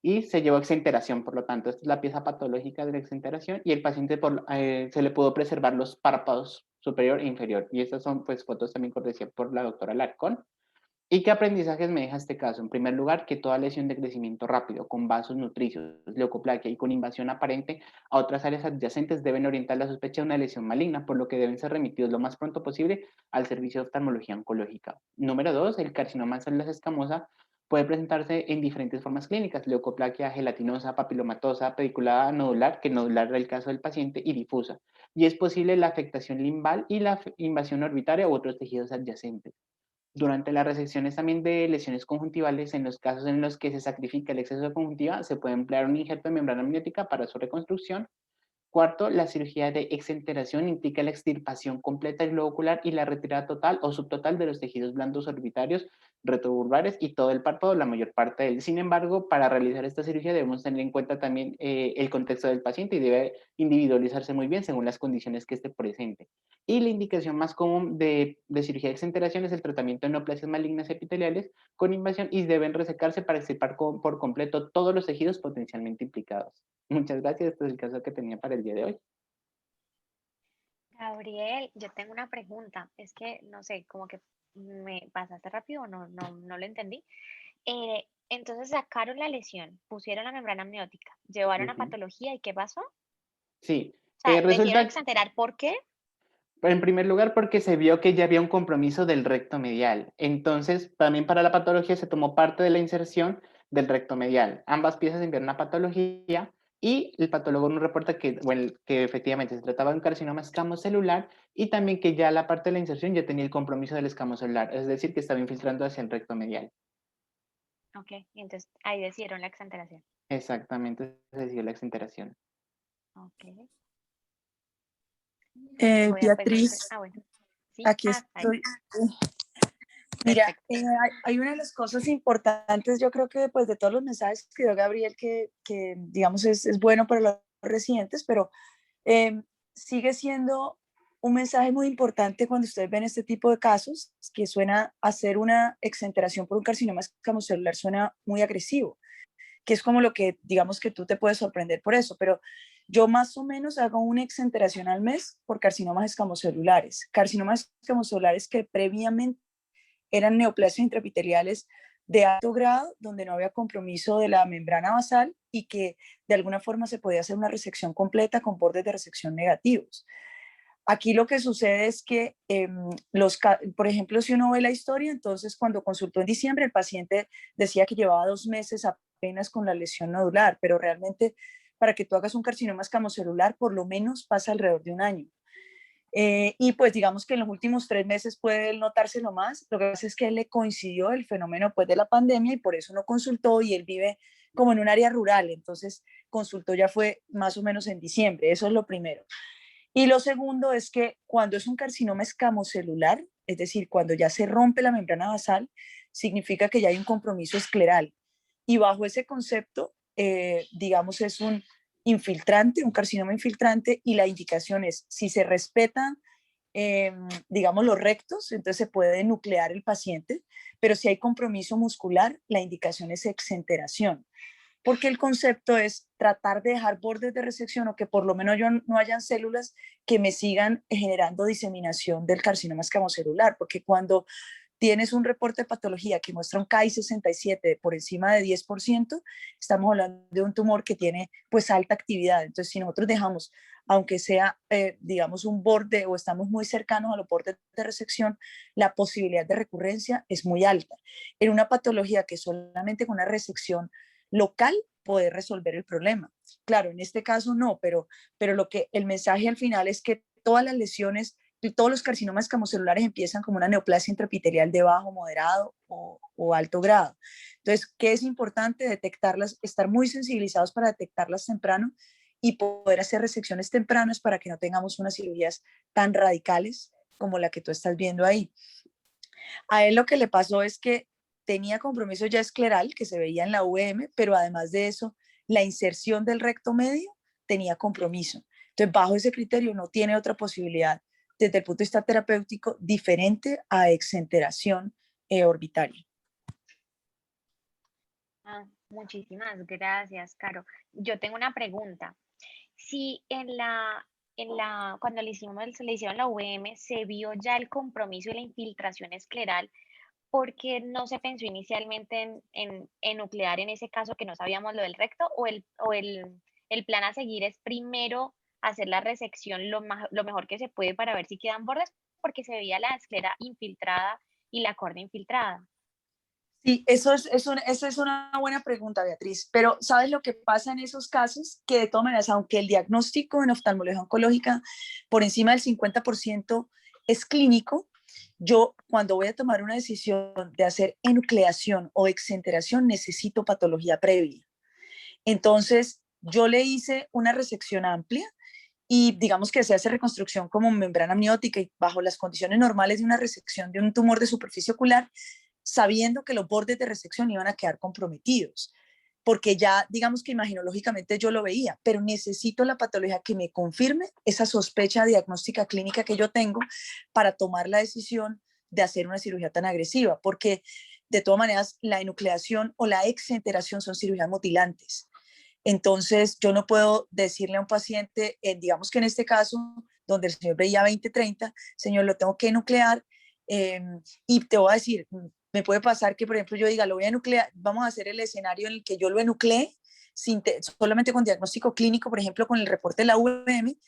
Y se llevó exenteración, por lo tanto, esta es la pieza patológica de la exenteración, y el paciente se le pudo preservar los párpados superior e inferior, y estas son pues fotos también cortesía por la doctora Alarcón. ¿Y qué aprendizajes me deja este caso? En primer lugar, que toda lesión de crecimiento rápido, con vasos nutricios, leucoplaquia y con invasión aparente a otras áreas adyacentes deben orientar la sospecha de una lesión maligna, por lo que deben ser remitidos lo más pronto posible al servicio de oftalmología oncológica. Número 2, el carcinoma de células escamosas puede presentarse en diferentes formas clínicas: leucoplaquia gelatinosa, papilomatosa, pediculada, nodular, que nodular era el caso del paciente, y difusa. Y es posible la afectación limbal y la invasión orbitaria u otros tejidos adyacentes. Durante las resecciones también de lesiones conjuntivales, en los casos en los que se sacrifica el exceso de conjuntiva, se puede emplear un injerto de membrana amniótica para su reconstrucción. Cuarto, la cirugía de exenteración implica la extirpación completa del globo ocular y la retirada total o subtotal de los tejidos blandos orbitarios, retrobulbares y todo el párpado, la mayor parte de él. Sin embargo, para realizar esta cirugía debemos tener en cuenta también el contexto del paciente y debe individualizarse muy bien según las condiciones que esté presente. Y la indicación más común de cirugía de exenteración es el tratamiento de neoplasias malignas epiteliales con invasión, y deben resecarse para extirpar por completo todos los tejidos potencialmente implicados. Muchas gracias, este es el caso que tenía para el día de hoy. Gabriel, yo tengo una pregunta. Es que, no sé, como que me pasaste rápido o no lo entendí. Entonces sacaron la lesión, pusieron la membrana amniótica, llevaron a patología, ¿y qué pasó? O Sí, sea, ¿decidieron resulta, exenterar por qué? en primer lugar, porque se vio que ya había un compromiso del recto medial. Entonces, también para la patología se tomó parte de la inserción del recto medial. Ambas piezas enviaron a patología y el patólogo nos reporta que, bueno, que efectivamente se trataba de un carcinoma escamocelular y también que ya la parte de la inserción ya tenía el compromiso del escamocelular, es decir, que estaba infiltrando hacia el recto medial. Ok, y entonces ahí decidieron la exenteración. Exactamente, se decidió la exenteración. Ok. Voy a pues, Beatriz, bueno. Sí, aquí ahí. estoy. Mira, Perfecto. hay una de las cosas importantes, yo creo que pues de todos los mensajes que dio Gabriel, que digamos es bueno para los residentes, pero sigue siendo un mensaje muy importante cuando ustedes ven este tipo de casos, que suena hacer una exenteración por un carcinoma escamocelular, suena muy agresivo, que es como lo que digamos que tú te puedes sorprender por eso, pero yo más o menos hago una exenteración al mes por carcinomas escamocelulares que previamente eran neoplasias intraepiteliales de alto grado, donde no había compromiso de la membrana basal y que de alguna forma se podía hacer una resección completa con bordes de resección negativos. Aquí lo que sucede es que, por ejemplo, si uno ve la historia, entonces cuando consultó en diciembre, el paciente decía que llevaba 2 meses apenas con la lesión nodular, pero realmente para que tú hagas un carcinoma escamocelular, por lo menos pasa alrededor de un año. Y pues digamos que en los últimos 3 meses puede notárselo más. Lo que pasa es que él le coincidió el fenómeno pues de la pandemia y por eso no consultó y él vive como en un área rural, entonces consultó ya fue más o menos en diciembre, eso es lo primero. Y lo segundo es que cuando es un carcinoma escamocelular, es decir, cuando ya se rompe la membrana basal, significa que ya hay un compromiso escleral. Y bajo ese concepto, digamos, es un infiltrante, un carcinoma infiltrante, y la indicación es, si se respetan, digamos, los rectos, entonces se puede nuclear el paciente, pero si hay compromiso muscular, la indicación es exenteración, porque el concepto es tratar de dejar bordes de resección o que por lo menos no hayan células que me sigan generando diseminación del carcinoma escamocelular, porque cuando tienes un reporte de patología que muestra un KI67 por encima de 10%, estamos hablando de un tumor que tiene pues alta actividad. Entonces, si nosotros dejamos, aunque sea, digamos, un borde o estamos muy cercanos a los bordes de resección, la posibilidad de recurrencia es muy alta. En una patología que solamente con una resección local puede resolver el problema. Claro, en este caso no, pero el mensaje al final es que todas las lesiones, todos los carcinomas escamocelulares empiezan como una neoplasia intraepitelial de bajo, moderado o alto grado. Entonces, ¿qué es importante? Detectarlas, estar muy sensibilizados para detectarlas temprano y poder hacer resecciones tempranas para que no tengamos unas cirugías tan radicales como la que tú estás viendo ahí. A él lo que le pasó es que tenía compromiso ya escleral, que se veía en la VM, pero además de eso, la inserción del recto medio tenía compromiso. Entonces, bajo ese criterio no tiene otra posibilidad desde el punto de vista terapéutico diferente a exenteración orbitaria. Muchísimas gracias, Caro. Yo tengo una pregunta. Si cuando le hicieron la UVM, se vio ya el compromiso y la infiltración escleral, ¿por qué no se pensó inicialmente en nuclear en ese caso que no sabíamos lo del recto? ¿O el plan a seguir es primero hacer la resección lo mejor que se puede para ver si quedan bordes? Porque se veía la esclera infiltrada y la córnea infiltrada. Sí, esa es una buena pregunta, Beatriz, pero ¿sabes lo que pasa en esos casos? Que de todas maneras, aunque el diagnóstico en oftalmología oncológica por encima del 50% es clínico, yo cuando voy a tomar una decisión de hacer enucleación o exenteración necesito patología previa. Entonces, yo le hice una resección amplia y digamos que se hace reconstrucción como membrana amniótica y bajo las condiciones normales de una resección de un tumor de superficie ocular, sabiendo que los bordes de resección iban a quedar comprometidos, porque ya digamos que imaginológicamente yo lo veía, pero necesito la patología que me confirme esa sospecha diagnóstica clínica que yo tengo para tomar la decisión de hacer una cirugía tan agresiva, porque de todas maneras la enucleación o la exenteración son cirugías mutilantes. Entonces, yo no puedo decirle a un paciente, digamos que en este caso, donde el señor veía 20-30, señor, lo tengo que nuclear, y te voy a decir, me puede pasar que, por ejemplo, yo diga, lo voy a nuclear, vamos a hacer el escenario en el que yo lo enuclee, solamente con diagnóstico clínico, por ejemplo, con el reporte de la UVM,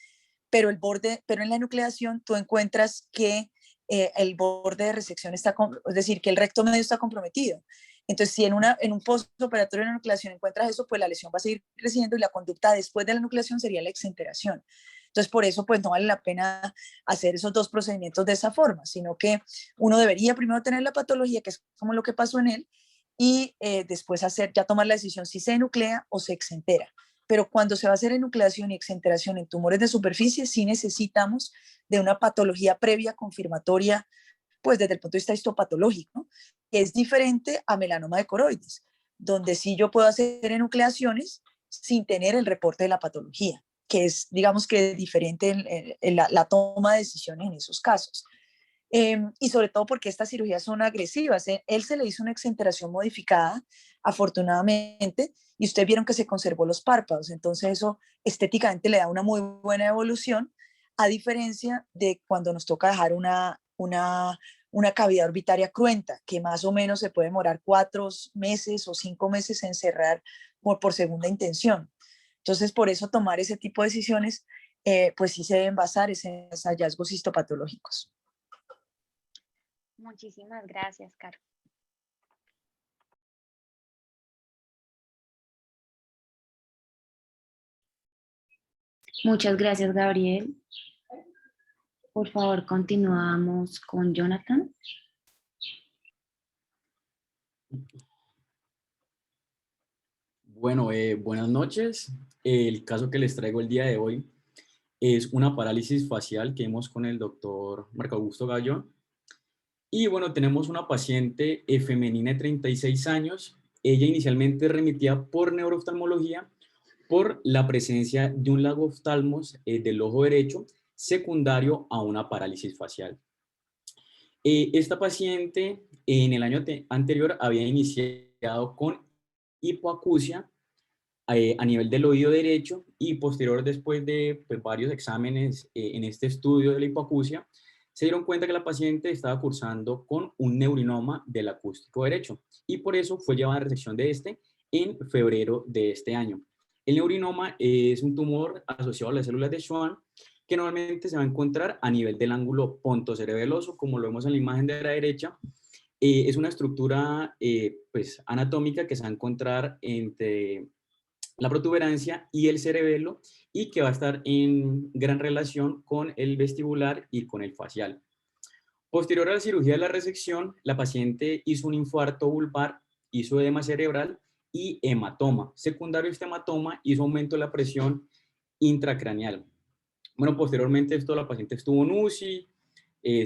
pero en la enucleación tú encuentras que el borde de resección es decir, que el recto medio está comprometido. Entonces, si en un postoperatorio de enucleación encuentras eso, pues la lesión va a seguir creciendo y la conducta después de la enucleación sería la exenteración. Entonces, por eso, pues no vale la pena hacer esos dos procedimientos de esa forma, sino que uno debería primero tener la patología, que es como lo que pasó en él, y después ya tomar la decisión si se enuclea o se exentera. Pero cuando se va a hacer enucleación y exenteración en tumores de superficie, sí necesitamos de una patología previa confirmatoria, pues desde el punto de vista histopatológico, que es diferente a melanoma de coroides, donde sí yo puedo hacer enucleaciones sin tener el reporte de la patología, que es, digamos que diferente en la toma de decisiones en esos casos. Y sobre todo porque estas cirugías son agresivas. Él se le hizo una exenteración modificada, afortunadamente, y ustedes vieron que se conservó los párpados, entonces eso estéticamente le da una muy buena evolución, a diferencia de cuando nos toca dejar una cavidad orbitaria cruenta, que más o menos se puede demorar 4 meses o 5 meses en cerrar por segunda intención. Entonces, por eso tomar ese tipo de decisiones, pues sí se deben basar en esos hallazgos histopatológicos. Muchísimas gracias, Caro. Muchas gracias, Gabriel. Por favor, continuamos con Jonathan. Bueno, buenas noches. El caso que les traigo el día de hoy es una parálisis facial que vimos con el doctor Marco Augusto Gallón. Y bueno, tenemos una paciente femenina de 36 años. Ella inicialmente remitía por neurooftalmología por la presencia de un lagoftalmos del ojo derecho secundario a una parálisis facial. Esta paciente en el año anterior había iniciado con hipoacusia a nivel del oído derecho y posterior, después de varios exámenes en este estudio de la hipoacusia, se dieron cuenta que la paciente estaba cursando con un neurinoma del acústico derecho y por eso fue llevada a resección de este en febrero de este año. El neurinoma es un tumor asociado a las células de Schwann que normalmente se va a encontrar a nivel del ángulo pontocerebeloso, como lo vemos en la imagen de la derecha. Es una estructura pues, anatómica que se va a encontrar entre la protuberancia y el cerebelo y que va a estar en gran relación con el vestibular y con el facial. Posterior a la cirugía de la resección, la paciente hizo un infarto vulvar, hizo edema cerebral y hematoma. Secundario a este hematoma hizo aumento de la presión intracraneal. Bueno, posteriormente esto la paciente estuvo en UCI,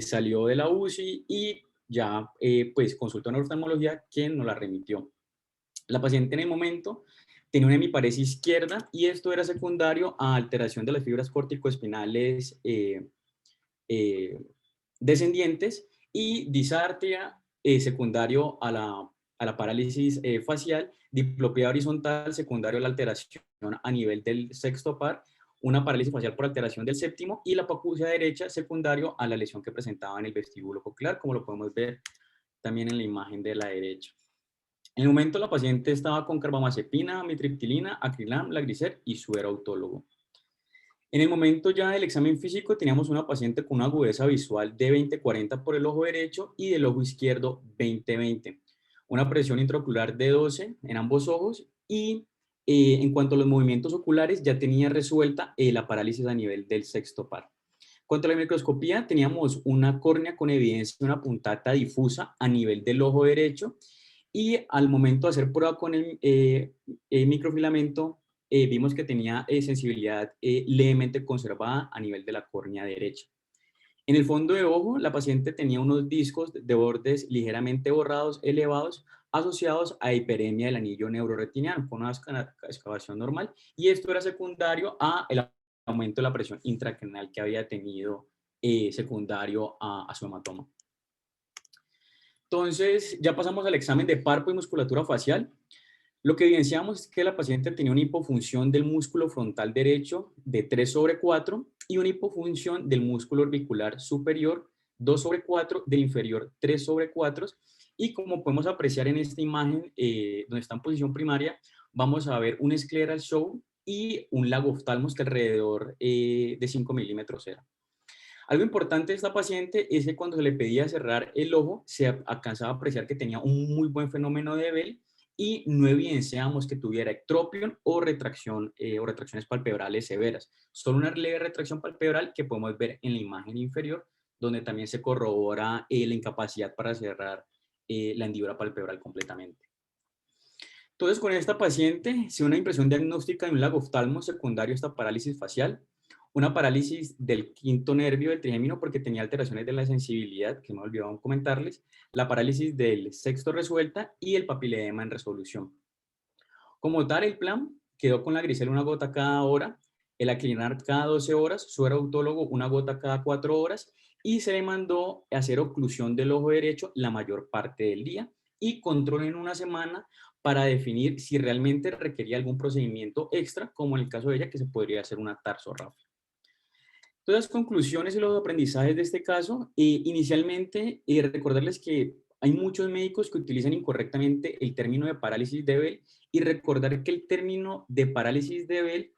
salió de la UCI y ya pues consultó en oftalmología, quien nos la remitió. La paciente en el momento tenía una hemiparesia izquierda y esto era secundario a alteración de las fibras corticoespinales descendientes y disartria secundario a la parálisis facial, diplopía horizontal secundario a la alteración a nivel del sexto par, una parálisis facial por alteración del séptimo y la hipoacusia derecha secundario a la lesión que presentaba en el vestíbulo coclear, como lo podemos ver también en la imagen de la derecha. En el momento la paciente estaba con carbamazepina, amitriptilina, acrilam, Lagricer y suero autólogo. En el momento ya del examen físico teníamos una paciente con una agudeza visual de 20-40 por el ojo derecho y del ojo izquierdo 20-20. Una presión intraocular de 12 en ambos ojos y en cuanto a los movimientos oculares ya tenía resuelta la parálisis a nivel del sexto par. En cuanto a la microscopía teníamos una córnea con evidencia de una puntata difusa a nivel del ojo derecho y al momento de hacer prueba con el microfilamento vimos que tenía sensibilidad levemente conservada a nivel de la córnea derecha. En el fondo de ojo, la paciente tenía unos discos de bordes ligeramente borrados, elevados, asociados a hiperemia del anillo neuroretiniano, con una excavación normal, y esto era secundario a el aumento de la presión intracraneal que había tenido secundario a su hematoma. Entonces, ya pasamos al examen de párpado y musculatura facial. Lo que evidenciamos es que la paciente tenía una hipofunción del músculo frontal derecho de 3/4 y una hipofunción del músculo orbicular superior 2/4, del inferior 3/4. Y como podemos apreciar en esta imagen, donde está en posición primaria, vamos a ver un scleral show y un lagoftalmos que alrededor de 5 milímetros era. Algo importante de esta paciente es que cuando se le pedía cerrar el ojo, se alcanzaba a apreciar que tenía un muy buen fenómeno de Bell y no evidenciamos que tuviera ectropion o retracciones palpebrales severas. Solo una leve retracción palpebral que podemos ver en la imagen inferior, donde también se corrobora la incapacidad para cerrar la hendidura palpebral completamente. Entonces, con esta paciente, se una impresión diagnóstica de un lagoftalmo secundario a esta parálisis facial, una parálisis del quinto nervio del trigémino porque tenía alteraciones de la sensibilidad, que me olvidaron comentarles, la parálisis del sexto resuelta y el papiledema en resolución. Como tal, el plan quedó con la grisela una gota cada hora, el aclinar cada 12 horas, suero autólogo una gota cada 4 horas y se le mandó a hacer oclusión del ojo derecho la mayor parte del día y control en una semana para definir si realmente requería algún procedimiento extra, como en el caso de ella, que se podría hacer una tarsorrafia. Todas las conclusiones y los aprendizajes de este caso, inicialmente recordarles que hay muchos médicos que utilizan incorrectamente el término de parálisis de Bell y recordar que el término de parálisis de Bell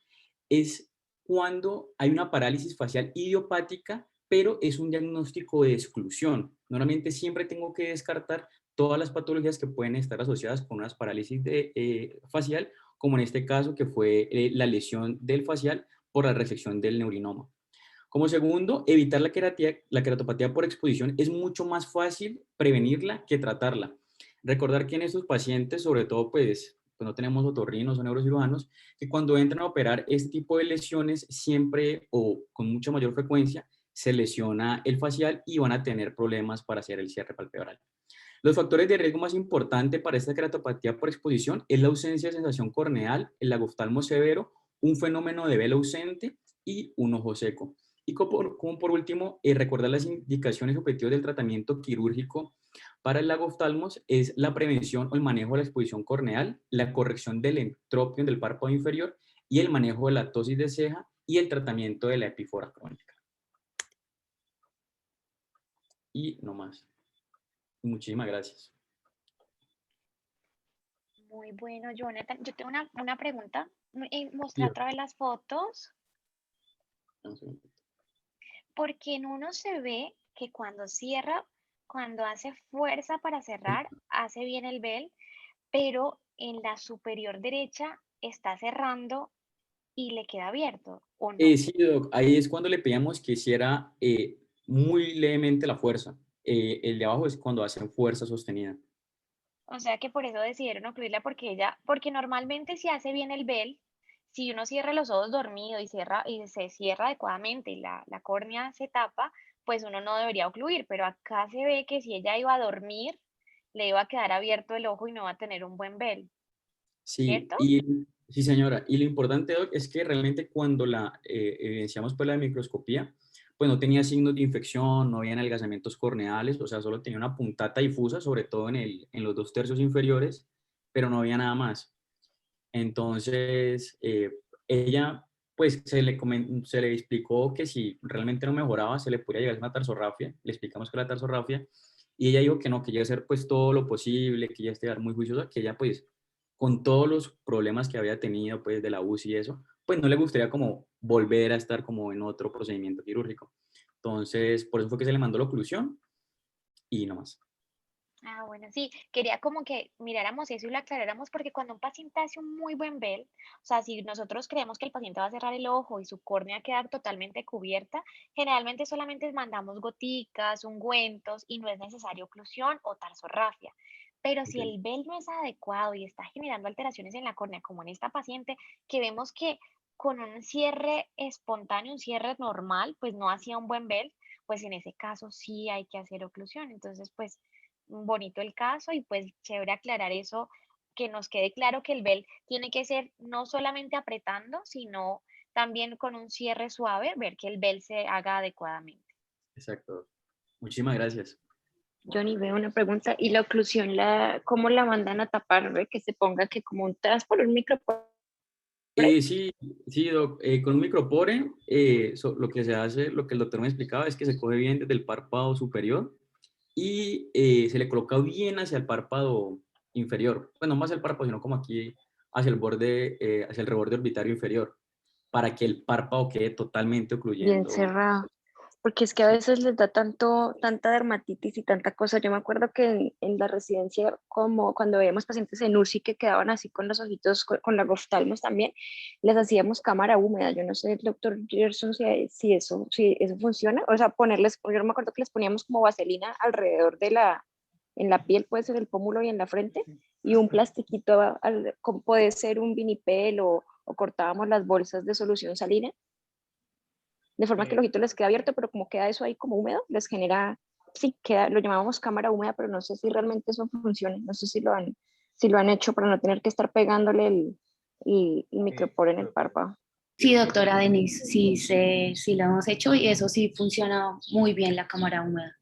es cuando hay una parálisis facial idiopática, pero es un diagnóstico de exclusión. Normalmente siempre tengo que descartar todas las patologías que pueden estar asociadas con una parálisis facial, como en este caso que fue la lesión del facial por la resección del neurinoma. Como segundo, evitar la queratopatía por exposición es mucho más fácil prevenirla que tratarla. Recordar que en estos pacientes, sobre todo pues no tenemos otorrinos o neurocirujanos, que cuando entran a operar este tipo de lesiones siempre o con mucha mayor frecuencia se lesiona el facial y van a tener problemas para hacer el cierre palpebral. Los factores de riesgo más importantes para esta queratopatía por exposición es la ausencia de sensación corneal, el lagoftalmo severo, un fenómeno de velo ausente y un ojo seco. Y como por último, recordar las indicaciones objetivos del tratamiento quirúrgico para el lagoftalmos es la prevención o el manejo de la exposición corneal, la corrección del entropion del párpado inferior y el manejo de la ptosis de ceja y el tratamiento de la epífora crónica. Y no más. Muchísimas gracias. Muy bueno, Jonathan. Yo tengo una pregunta. Mostrar otra vez las fotos. Porque en uno se ve que cuando cierra, cuando hace fuerza para cerrar, hace bien el Bell, pero en la superior derecha está cerrando y le queda abierto, ¿o no? Sí, doc, ahí es cuando le pedíamos que hiciera muy levemente la fuerza. El de abajo es cuando hacen fuerza sostenida. O sea que por eso decidieron ocluirla porque normalmente si hace bien el Bell, si uno cierra los ojos dormido y se cierra adecuadamente y la córnea se tapa, pues uno no debería ocluir, pero acá se ve que si ella iba a dormir, le iba a quedar abierto el ojo y no va a tener un buen Bell, Sí, ¿cierto? sí, señora. Y lo importante, doc, es que realmente cuando la evidenciamos por la microscopía, pues no tenía signos de infección, no había adelgazamientos corneales, o sea, solo tenía una puntata difusa, sobre todo en los 2 tercios inferiores, pero no había nada más. Entonces, ella, pues se le explicó que si realmente no mejoraba, se le podía llegar a una tarsorrafia, le explicamos que la tarsorrafia, y ella dijo que no, que ella iba a hacer pues todo lo posible, que ella esté muy juiciosa, que ella pues con todos los problemas que había tenido pues de la UCI y eso, pues no le gustaría como volver a estar como en otro procedimiento quirúrgico. Entonces, por eso fue que se le mandó la oclusión y no más. Ah, bueno, sí, quería como que miráramos eso y lo aclaráramos porque cuando un paciente hace un muy buen Bell, o sea, si nosotros creemos que el paciente va a cerrar el ojo y su córnea queda totalmente cubierta, generalmente solamente mandamos goticas, ungüentos y no es necesario oclusión o tarsorrafia. Pero si el Bell no es adecuado y está generando alteraciones en la córnea, como en esta paciente, que vemos que con un cierre espontáneo, un cierre normal, pues no hacía un buen Bell, pues en ese caso sí hay que hacer oclusión. Entonces, pues bonito el caso y pues chévere aclarar eso, que nos quede claro que el Bell tiene que ser no solamente apretando, sino también con un cierre suave, ver que el Bell se haga adecuadamente. Exacto. Muchísimas gracias. Johnny, veo una pregunta. ¿Y la oclusión, cómo la mandan a tapar? ¿Ve? Que se ponga que como un transport, un micropore. Sí, doc, con un micropore, lo que se hace, lo que el doctor me explicaba es que se coge bien desde el párpado superior y se le coloca bien hacia el párpado inferior. Bueno, no más el párpado, sino como aquí hacia el borde, hacia el reborde orbitario inferior, para que el párpado quede totalmente Bien ocluyendo. cerrado. porque es que a veces les da tanta dermatitis y tanta cosa. Yo me acuerdo que en la residencia, como cuando veíamos pacientes en UCI que quedaban así con los ojitos, con los oftalmos también, les hacíamos cámara húmeda. Yo no sé, doctor Gerson, si eso funciona. O sea, yo no me acuerdo que les poníamos como vaselina alrededor en la piel, puede ser el pómulo y en la frente, y un plastiquito, puede ser un vinipel o cortábamos las bolsas de solución salina de forma que el ojito les queda abierto, pero como queda eso ahí como húmedo, les genera, sí, lo llamamos cámara húmeda, pero no sé si realmente eso funciona, no sé si lo han hecho para no tener que estar pegándole el micropor en el párpado. Sí, doctora Denise, sí lo hemos hecho y eso sí funciona muy bien la cámara húmeda.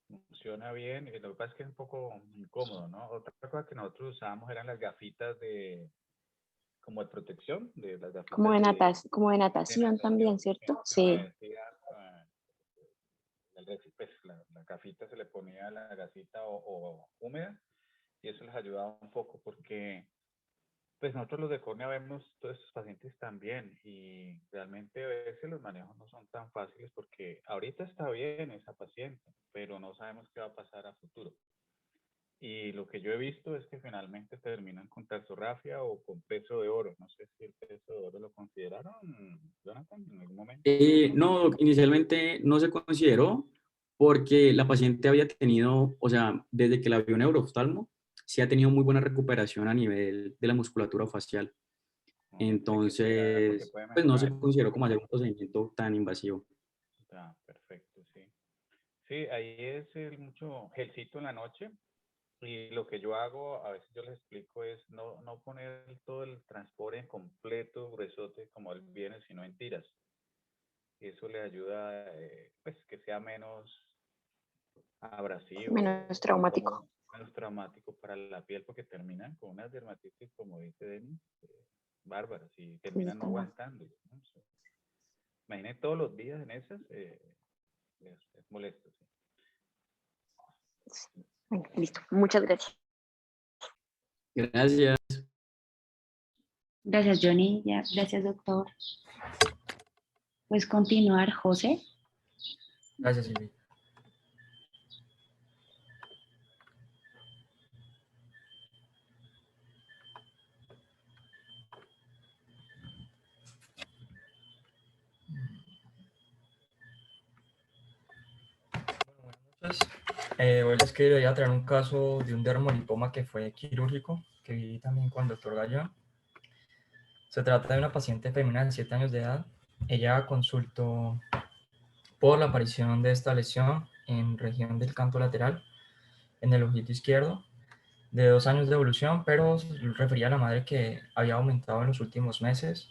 Funciona bien, lo que pasa es que es un poco incómodo, ¿no? Otra cosa que nosotros usábamos eran las gafitas como de protección, de las gafitas Como de natación también, ¿cierto? Sí. Pues, la gafita se le ponía la gasita o húmeda y eso les ayudaba un poco porque pues nosotros los de córnea vemos todos estos pacientes también y realmente a veces los manejos no son tan fáciles porque ahorita está bien esa paciente, pero no sabemos qué va a pasar a futuro. Y lo que yo he visto es que finalmente terminan con tarsorrafia o con peso de oro. No sé si el peso de oro lo consideraron, Jonathan, en algún momento. No, inicialmente no se consideró porque la paciente había tenido, o sea, desde que la vio neurooftalmo, sí ha tenido muy buena recuperación a nivel de la musculatura facial. Entonces, pues no se consideró como hacer un procedimiento tan invasivo. Perfecto, sí. Sí, ahí es mucho gelcito en la noche. Y lo que yo hago, a veces yo les explico, es no poner todo el transporte completo, gruesote, como él viene, sino en tiras. Y eso le ayuda, pues, que sea menos abrasivo. Menos traumático. Menos traumático para la piel, porque terminan con unas dermatitis, como dice Denis, bárbaras, y terminan no aguantando, ¿no? Imaginen todos los días en esas, es molesto. Sí. Bueno, listo, muchas gracias. Gracias. Gracias, Johnny. Gracias, doctor. Puedes continuar, José. Gracias, Silvia. Hoy les quería traer un caso de un dermolipoma que fue quirúrgico, que vi también con el doctor Gallón. Se trata de una paciente femenina de 7 años de edad. Ella consultó por la aparición de esta lesión en región del canto lateral, en el ojito izquierdo, de 2 años de evolución, pero refería a la madre que había aumentado en los últimos meses,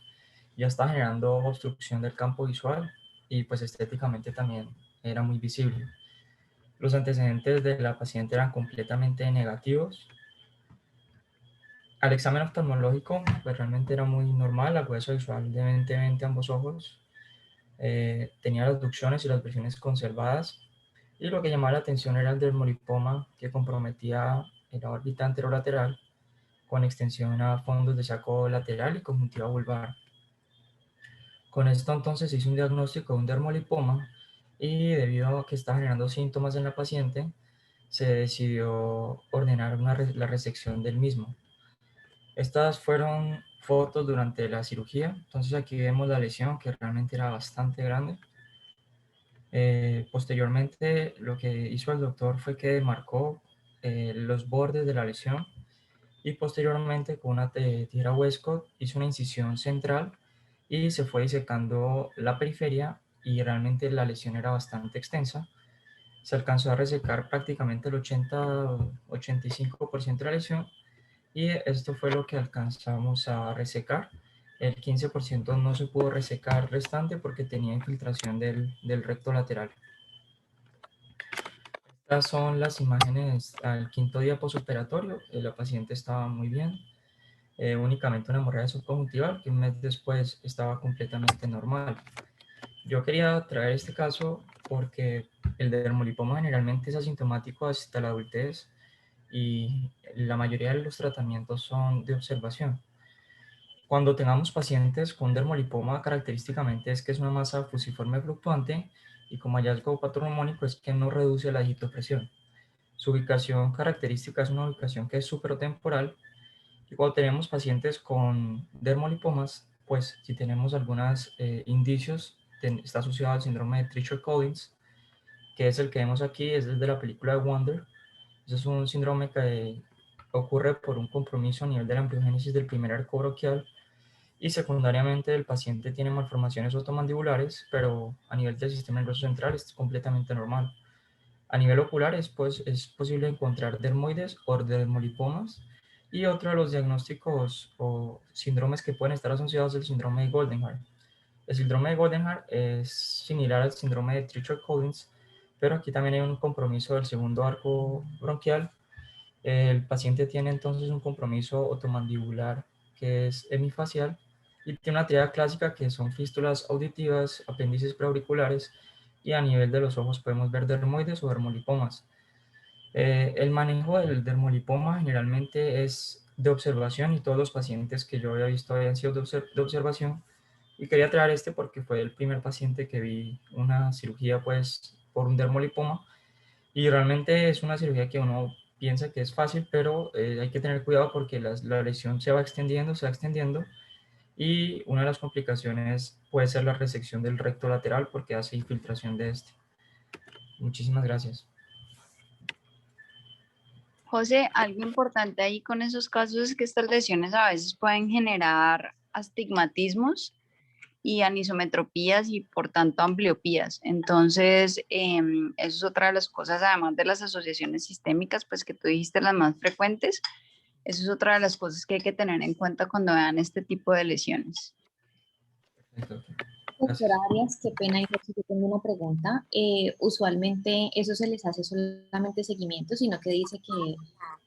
ya está generando obstrucción del campo visual y pues estéticamente también era muy visible. Los antecedentes de la paciente eran completamente negativos. Al examen oftalmológico, pues realmente era muy normal, agudeza visual de 20/20 ambos ojos, tenía las ducciones y las versiones conservadas, y lo que llamaba la atención era el dermolipoma que comprometía la órbita anterolateral con extensión a fondos de saco lateral y conjuntiva vulvar. Con esto entonces se hizo un diagnóstico de un dermolipoma y debido a que está generando síntomas en la paciente, se decidió ordenar la resección del mismo. Estas fueron fotos durante la cirugía, entonces aquí vemos la lesión que realmente era bastante grande. Posteriormente lo que hizo el doctor fue que marcó los bordes de la lesión y posteriormente con una tijera Westcott hizo una incisión central y se fue disecando la periferia y realmente la lesión era bastante extensa. Se alcanzó a resecar prácticamente el 80-85% de la lesión y esto fue lo que alcanzamos a resecar. El 15% no se pudo resecar restante porque tenía infiltración del recto lateral. Estas son las imágenes al 5.º día postoperatorio. La paciente estaba muy bien. Únicamente una hemorragia subconjuntival que un mes después estaba completamente normal. Yo quería traer este caso porque el dermolipoma generalmente es asintomático hasta la adultez y la mayoría de los tratamientos son de observación. Cuando tengamos pacientes con dermolipoma, característicamente es que es una masa fusiforme fluctuante y como hallazgo patognomónico es que no reduce la digitopresión. Su ubicación característica es una ubicación que es supratemporal y cuando tenemos pacientes con dermolipomas, pues si tenemos algunos indicios, está asociado al síndrome de Treacher-Collins, que es el que vemos aquí, es el de la película de Wonder. Ese es un síndrome que ocurre por un compromiso a nivel de la embriogénesis del primer arco bronquial y secundariamente el paciente tiene malformaciones otomandibulares, pero a nivel del sistema nervioso central es completamente normal. A nivel ocular es posible encontrar dermoides o dermolipomas y otro de los diagnósticos o síndromes que pueden estar asociados es el síndrome de Goldenhar. El síndrome de Goldenhar es similar al síndrome de Treacher-Collins, pero aquí también hay un compromiso del segundo arco bronquial. El paciente tiene entonces un compromiso otomandibular que es hemifacial y tiene una triada clásica que son fístulas auditivas, apéndices preauriculares y a nivel de los ojos podemos ver dermoides o dermolipomas. El manejo del dermolipoma generalmente es de observación y todos los pacientes que yo había visto habían sido de observación y quería traer este porque fue el primer paciente que vi una cirugía pues por un dermolipoma y realmente es una cirugía que uno piensa que es fácil, pero hay que tener cuidado porque la lesión se va extendiendo y una de las complicaciones puede ser la resección del recto lateral porque hace infiltración de este. Muchísimas gracias. José, algo importante ahí con esos casos es que estas lesiones a veces pueden generar astigmatismos y anisometropías y por tanto ambliopías. Entonces, eso es otra de las cosas, además de las asociaciones sistémicas, pues que tú dijiste las más frecuentes, eso es otra de las cosas que hay que tener en cuenta cuando vean este tipo de lesiones. Doctora Arias, qué pena, yo tengo una pregunta. Usualmente eso se les hace solamente seguimiento, sino que dice que,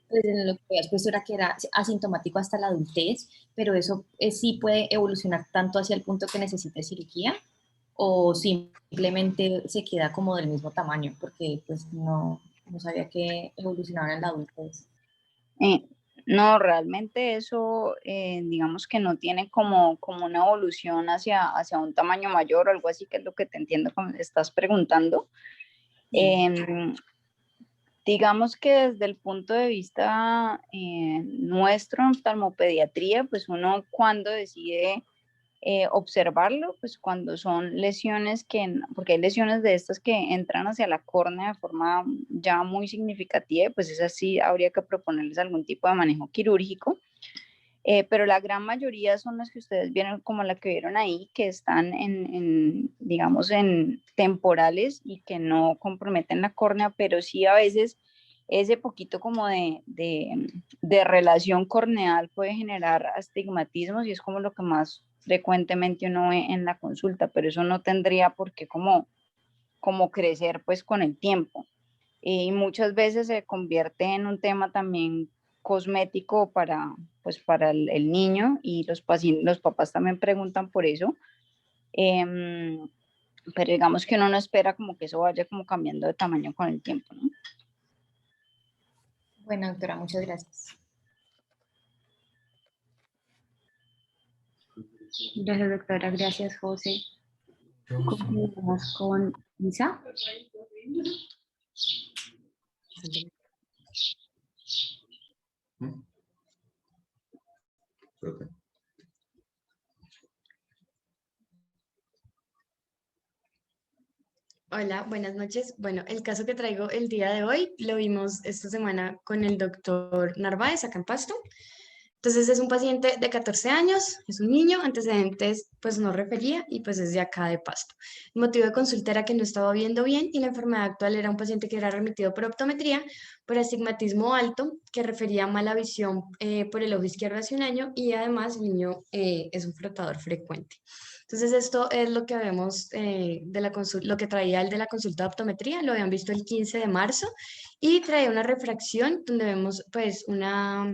pues en lo que habías puesto era que era asintomático hasta la adultez, pero eso sí puede evolucionar tanto hacia el punto que necesite cirugía o simplemente se queda como del mismo tamaño, porque pues no sabía que evolucionaba en la adultez. No, realmente eso, digamos que no tiene como una evolución hacia un tamaño mayor o algo así, que es lo que te entiendo cuando estás preguntando. Digamos que desde el punto de vista nuestro en oftalmopediatría, pues uno cuando decide observarlo, pues cuando son lesiones porque hay lesiones de estas que entran hacia la córnea de forma ya muy significativa, pues es así, habría que proponerles algún tipo de manejo quirúrgico, pero la gran mayoría son las que ustedes vieron, como la que vieron ahí, que están digamos, en temporales y que no comprometen la córnea, pero sí a veces ese poquito como de relación corneal puede generar astigmatismos y es como lo que más frecuentemente uno ve en la consulta, pero eso no tendría por qué como crecer pues con el tiempo. Y muchas veces se convierte en un tema también cosmético para el niño y los papás también preguntan por eso. Pero digamos que uno no espera como que eso vaya como cambiando de tamaño con el tiempo, ¿no? Bueno, doctora, muchas gracias. Gracias, doctora. Gracias, José. Continuamos con Isa. Hola, buenas noches. Bueno, el caso que traigo el día de hoy lo vimos esta semana con el doctor Narváez acá en Pasto. Entonces es un paciente de 14 años, es un niño, antecedentes pues no refería y pues es de acá de Pasto. El motivo de consulta era que no estaba viendo bien y la enfermedad actual era un paciente que era remitido por optometría, por astigmatismo alto, que refería a mala visión por el ojo izquierdo hace un año y además el niño es un frotador frecuente. Entonces esto es lo que vemos de la lo que traía el de la consulta de optometría, lo habían visto el 15 de marzo y traía una refracción donde vemos pues una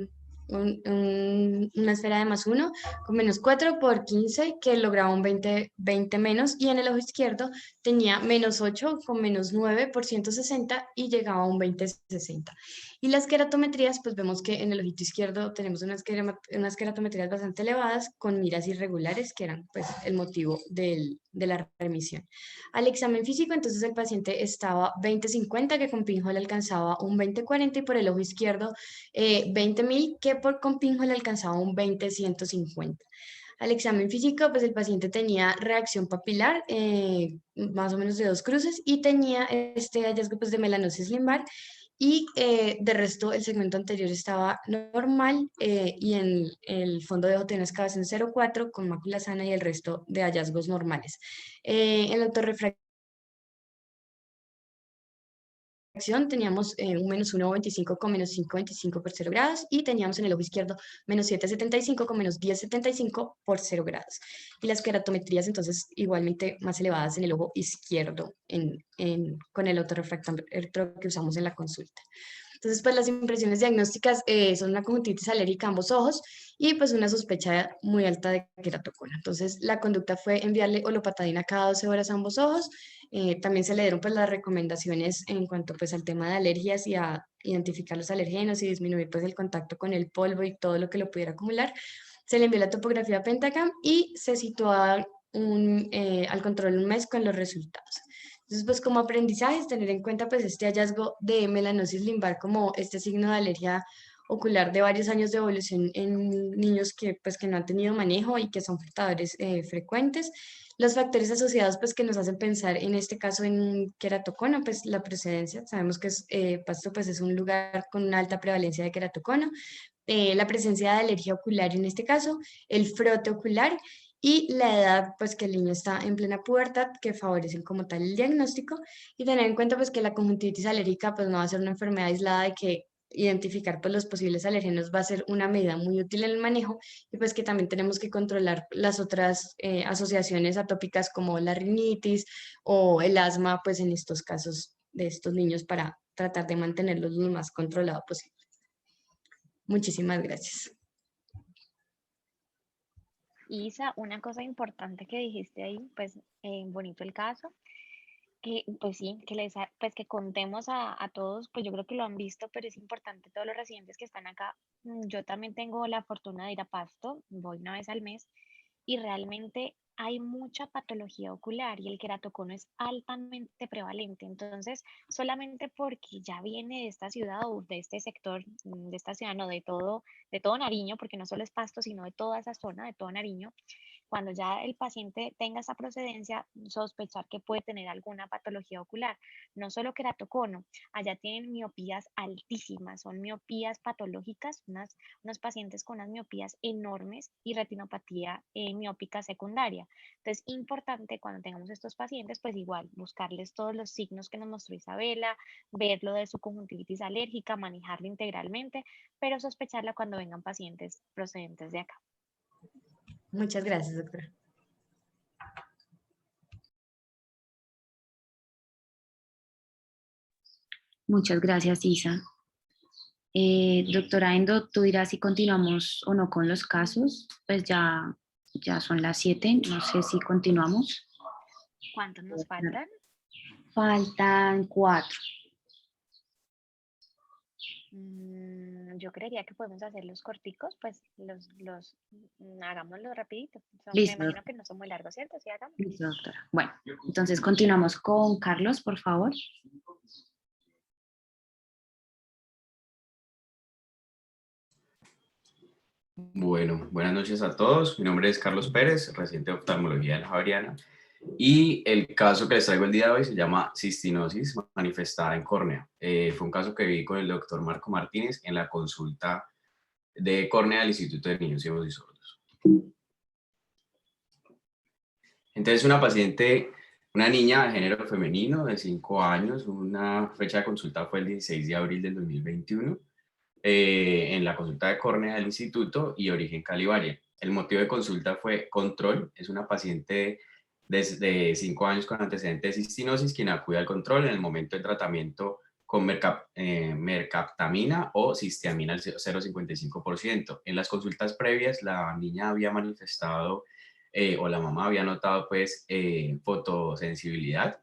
esfera de +1 con -4 por 15 que lograba un 20 menos y en el ojo izquierdo tenía -8 con -9 por 160 y llegaba a un 20/60. Y las queratometrías, pues vemos que en el ojito izquierdo tenemos unas queratometrías bastante elevadas con miras irregulares, que eran pues el motivo de la remisión. Al examen físico, entonces el paciente estaba 20-50, que con pinhole alcanzaba un 20-40, y por el ojo izquierdo 20.000, que con pinhole alcanzaba un 20-150. Al examen físico, pues el paciente tenía reacción papilar, más o menos de 2 cruces, y tenía este hallazgo pues, de melanosis limbar, y de resto el segmento anterior estaba normal, y en el fondo de ojo tenía una excavación 0,4 con mácula sana y el resto de hallazgos normales. En la autorrefracción teníamos un menos 1,25 con menos 5,25 por 0 grados, y teníamos en el ojo izquierdo menos 7,75 con menos 10,75 por 0 grados. Y las queratometrías entonces igualmente más elevadas en el ojo izquierdo con el autorrefractómetro que usamos en la consulta. Entonces, pues las impresiones diagnósticas son una conjuntivitis alérgica a ambos ojos y pues una sospecha muy alta de queratocono. Entonces, la conducta fue enviarle olopatadina cada 12 horas a ambos ojos. También se le dieron pues las recomendaciones en cuanto pues al tema de alergias y a identificar los alergenos y disminuir pues el contacto con el polvo y todo lo que lo pudiera acumular. Se le envió la topografía Pentacam y se situó al control un mes con los resultados. Entonces, pues como aprendizaje es tener en cuenta pues este hallazgo de melanosis limbar como este signo de alergia ocular de varios años de evolución en niños que pues que no han tenido manejo y que son portadores frecuentes. Los factores asociados pues que nos hacen pensar en este caso en un queratocono, pues la procedencia, sabemos que Pasto pues es un lugar con una alta prevalencia de queratocono, la presencia de alergia ocular en este caso, el frote ocular y la edad, pues que el niño está en plena pubertad, que favorecen como tal el diagnóstico, y tener en cuenta pues que la conjuntivitis alérgica pues no va a ser una enfermedad aislada, de que identificar pues los posibles alérgenos va a ser una medida muy útil en el manejo, y pues que también tenemos que controlar las otras asociaciones atópicas como la rinitis o el asma, pues en estos casos de estos niños para tratar de mantenerlos lo más controlado posible. Muchísimas gracias. Isa, una cosa importante que dijiste ahí, pues bonito el caso, que pues sí, pues que contemos a todos, pues yo creo que lo han visto, pero es importante todos los residentes que están acá. Yo también tengo la fortuna de ir a Pasto, voy una vez al mes, y realmente hay mucha patología ocular y el queratocono es altamente prevalente. Entonces, solamente porque ya viene de esta ciudad o de este sector, de esta ciudad, no, de todo Nariño, porque no solo es Pasto, sino de toda esa zona, de todo Nariño, cuando ya el paciente tenga esa procedencia, sospechar que puede tener alguna patología ocular. No solo queratocono, allá tienen miopías altísimas, son miopías patológicas, unos pacientes con unas miopías enormes y retinopatía miópica secundaria. Entonces, importante cuando tengamos estos pacientes, pues igual buscarles todos los signos que nos mostró Isabela, ver lo de su conjuntivitis alérgica, manejarla integralmente, pero sospecharla cuando vengan pacientes procedentes de acá. Muchas gracias, doctora. Muchas gracias, Isa. Doctora Endo, tú dirás si continuamos o no con los casos. Pues ya son las 7, no sé si continuamos. ¿Cuántos nos faltan? Faltan 4. Yo creería que podemos hacer los corticos, pues hagámoslo rapidito. Listo. Me imagino que no son muy largos, ¿cierto? Sí, hagamos. Listo, doctora. Bueno, entonces continuamos con Carlos, por favor. Bueno, buenas noches a todos. Mi nombre es Carlos Pérez, residente de oftalmología en la Javeriana. Y el caso que les traigo el día de hoy se llama cistinosis manifestada en córnea. Fue un caso que vi con el doctor Marco Martínez en la consulta de córnea del Instituto de Niños Ciegos y Sordos. Entonces, una paciente, una niña de género femenino de 5 años, una fecha de consulta fue el 16 de abril del 2021, en la consulta de córnea del instituto y origen Calibaria. El motivo de consulta fue control. Es una paciente de 5 años con antecedentes de cistinosis quien acude al control en el momento del tratamiento con mercaptamina o cisteamina al 0,55%. En las consultas previas la niña había manifestado o la mamá había notado pues fotosensibilidad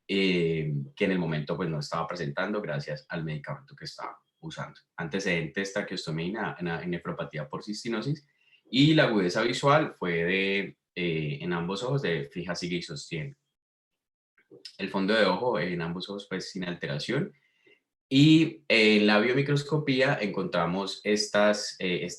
que en el momento pues no estaba presentando gracias al medicamento que estaba usando. Antecedentes, traqueostomía y nefropatía por cistinosis. Y la agudeza visual fue de, en ambos ojos de fija, sigue y sostiene. El fondo de ojo en ambos ojos pues sin alteración. Y en la biomicroscopía encontramos esta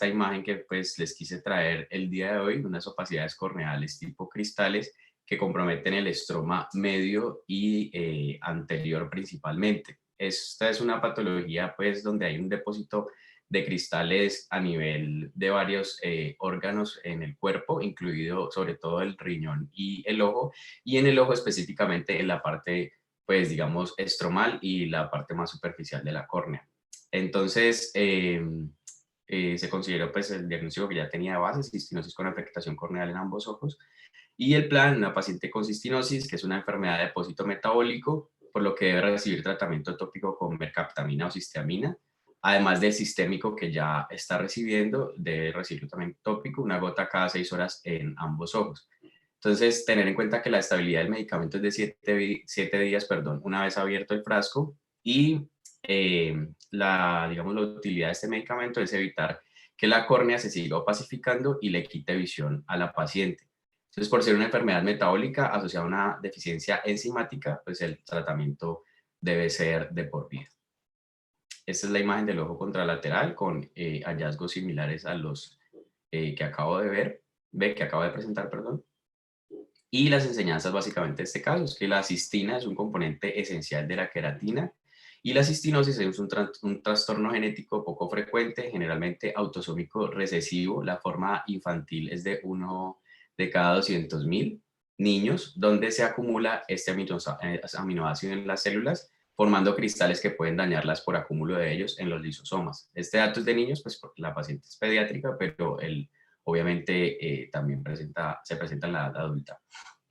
imagen que pues les quise traer el día de hoy, unas opacidades corneales tipo cristales que comprometen el estroma medio y anterior principalmente. Esta es una patología pues donde hay un depósito de cristales a nivel de varios órganos en el cuerpo, incluido sobre todo el riñón y el ojo, y en el ojo específicamente en la parte pues digamos estromal y la parte más superficial de la córnea. Entonces se consideró pues el diagnóstico que ya tenía de base, cistinosis con afectación corneal en ambos ojos, y el plan, una paciente con cistinosis, que es una enfermedad de depósito metabólico, por lo que debe recibir tratamiento tópico con mercaptamina o cisteamina, además del sistémico que ya está recibiendo, debe recibir también tópico, una gota cada 6 horas en ambos ojos. Entonces, tener en cuenta que la estabilidad del medicamento es de 7 días, una vez abierto el frasco, y digamos, la utilidad de este medicamento es evitar que la córnea se siga opacificando y le quite visión a la paciente. Entonces, por ser una enfermedad metabólica asociada a una deficiencia enzimática, pues el tratamiento debe ser de por vida. Esta es la imagen del ojo contralateral con hallazgos similares a los que acabo de que acabo de presentar, perdón. Y las enseñanzas básicamente de este caso es que la cistina es un componente esencial de la queratina y la cistinosis es un trastorno genético poco frecuente, generalmente autosómico recesivo. La forma infantil es de 1 de cada 200.000 niños, donde se acumula este aminoácido en las células, formando cristales que pueden dañarlas por acúmulo de ellos en los lisosomas. Este dato es de niños, pues porque la paciente es pediátrica, pero obviamente también se presenta en la edad adulta.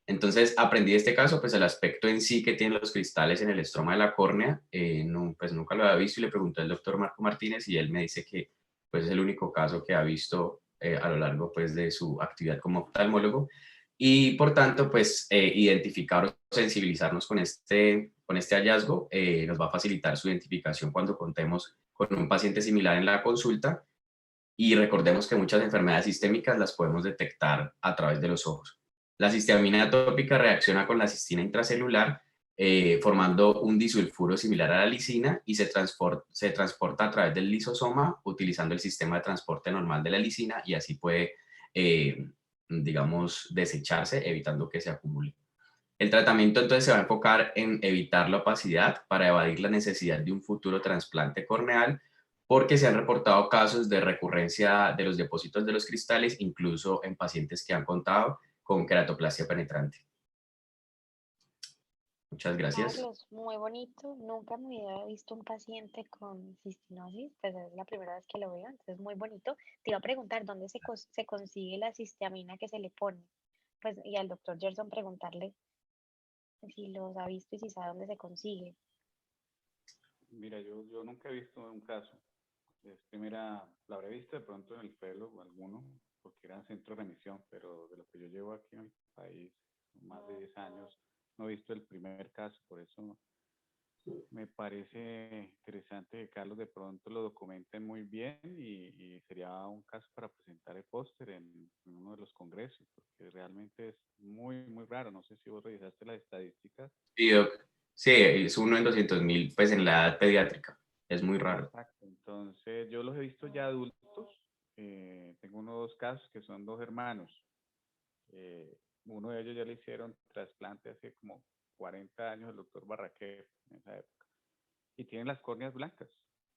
Entonces aprendí este caso, pues el aspecto en sí que tienen los cristales en el estroma de la córnea, pues nunca lo había visto y le pregunté al doctor Marco Martínez y él me dice que pues es el único caso que ha visto a lo largo pues de su actividad como oftalmólogo y por tanto pues identificar o sensibilizarnos con este hallazgo nos va a facilitar su identificación cuando contemos con un paciente similar en la consulta. Y recordemos que muchas enfermedades sistémicas las podemos detectar a través de los ojos. La cisteamina tópica reacciona con la cistina intracelular, formando un disulfuro similar a la lisina y se transporta a través del lisosoma utilizando el sistema de transporte normal de la lisina y así puede, digamos, desecharse, evitando que se acumule. El tratamiento entonces se va a enfocar en evitar la opacidad para evadir la necesidad de un futuro trasplante corneal, porque se han reportado casos de recurrencia de los depósitos de los cristales, incluso en pacientes que han contado con queratoplasia penetrante. Muchas gracias. Carlos, muy bonito. Nunca me había visto un paciente con cistinosis, pues es la primera vez que lo veo, entonces muy bonito. Te iba a preguntar dónde se consigue la cisteamina que se le pone. Pues, y al doctor Gerson preguntarle si los ha visto y si sabe dónde se consigue. Mira, yo nunca he visto un caso. Es primera, la habré visto de pronto en el pelo o alguno, porque eran centros de remisión, pero de lo que yo llevo aquí en el país, más de 10 años, no he visto el primer caso, por eso me parece interesante que Carlos de pronto lo documente muy bien y sería un caso para presentar el póster en uno de los congresos, porque realmente es muy, muy raro. No sé si vos revisaste las estadísticas. Sí, Doc. Sí, es 1 en 200.000, pues en la edad pediátrica. Es muy raro. Exacto. Entonces, yo los he visto ya adultos. Tengo unos 2 casos que son 2 hermanos. Uno de ellos ya le hicieron trasplante hace como 40 años, el doctor Barraquer, en esa época. Y tienen las córneas blancas,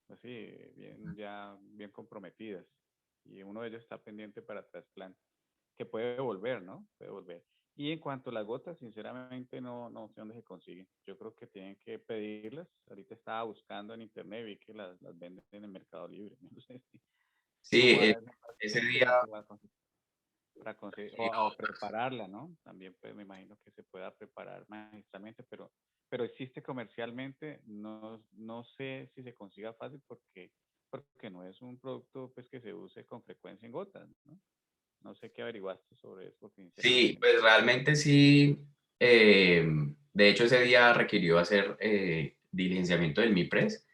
así, bien comprometidas. Y uno de ellos está pendiente para trasplante, que puede volver, ¿no? Puede volver. Y en cuanto a las gotas, sinceramente no sé dónde se consiguen. Yo creo que tienen que pedirlas. Ahorita estaba buscando en internet, vi que las venden en el Mercado Libre. No sé si Sí, ese día... para conseguir, o prepararla, ¿no? También pues me imagino que se pueda preparar magistralmente, pero existe comercialmente, no sé si se consiga fácil porque no es un producto pues que se use con frecuencia en gotas, ¿no? No sé qué averiguaste sobre eso. Sí, pues realmente sí. De hecho, ese día requirió hacer diligenciamiento del MIPRES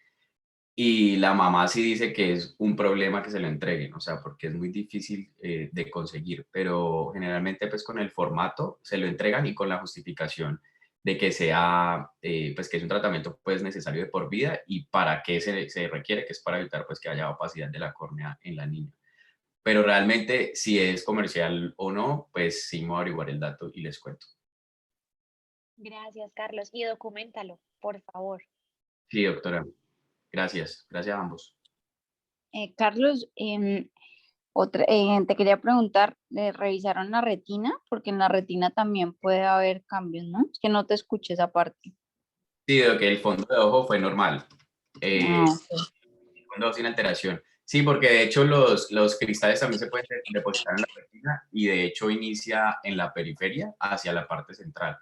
y la mamá sí dice que es un problema que se lo entreguen, o sea, porque es muy difícil de conseguir, pero generalmente pues con el formato se lo entregan y con la justificación de que sea, pues que es un tratamiento pues necesario de por vida y para qué se requiere, que es para evitar pues que haya opacidad de la córnea en la niña. Pero realmente si es comercial o no, pues sí me voy a averiguar el dato y les cuento. Gracias, Carlos. Y documentalo, por favor. Sí, doctora. Gracias. Gracias a ambos. Carlos, te quería preguntar, ¿revisaron la retina? Porque en la retina también puede haber cambios, ¿no? Es que no te escuché esa parte. Sí, de que el fondo de ojo fue normal. Ah, ok. El fondo de ojo sin alteración. Sí, porque de hecho los cristales también se pueden depositar en la retina y de hecho inicia en la periferia hacia la parte central.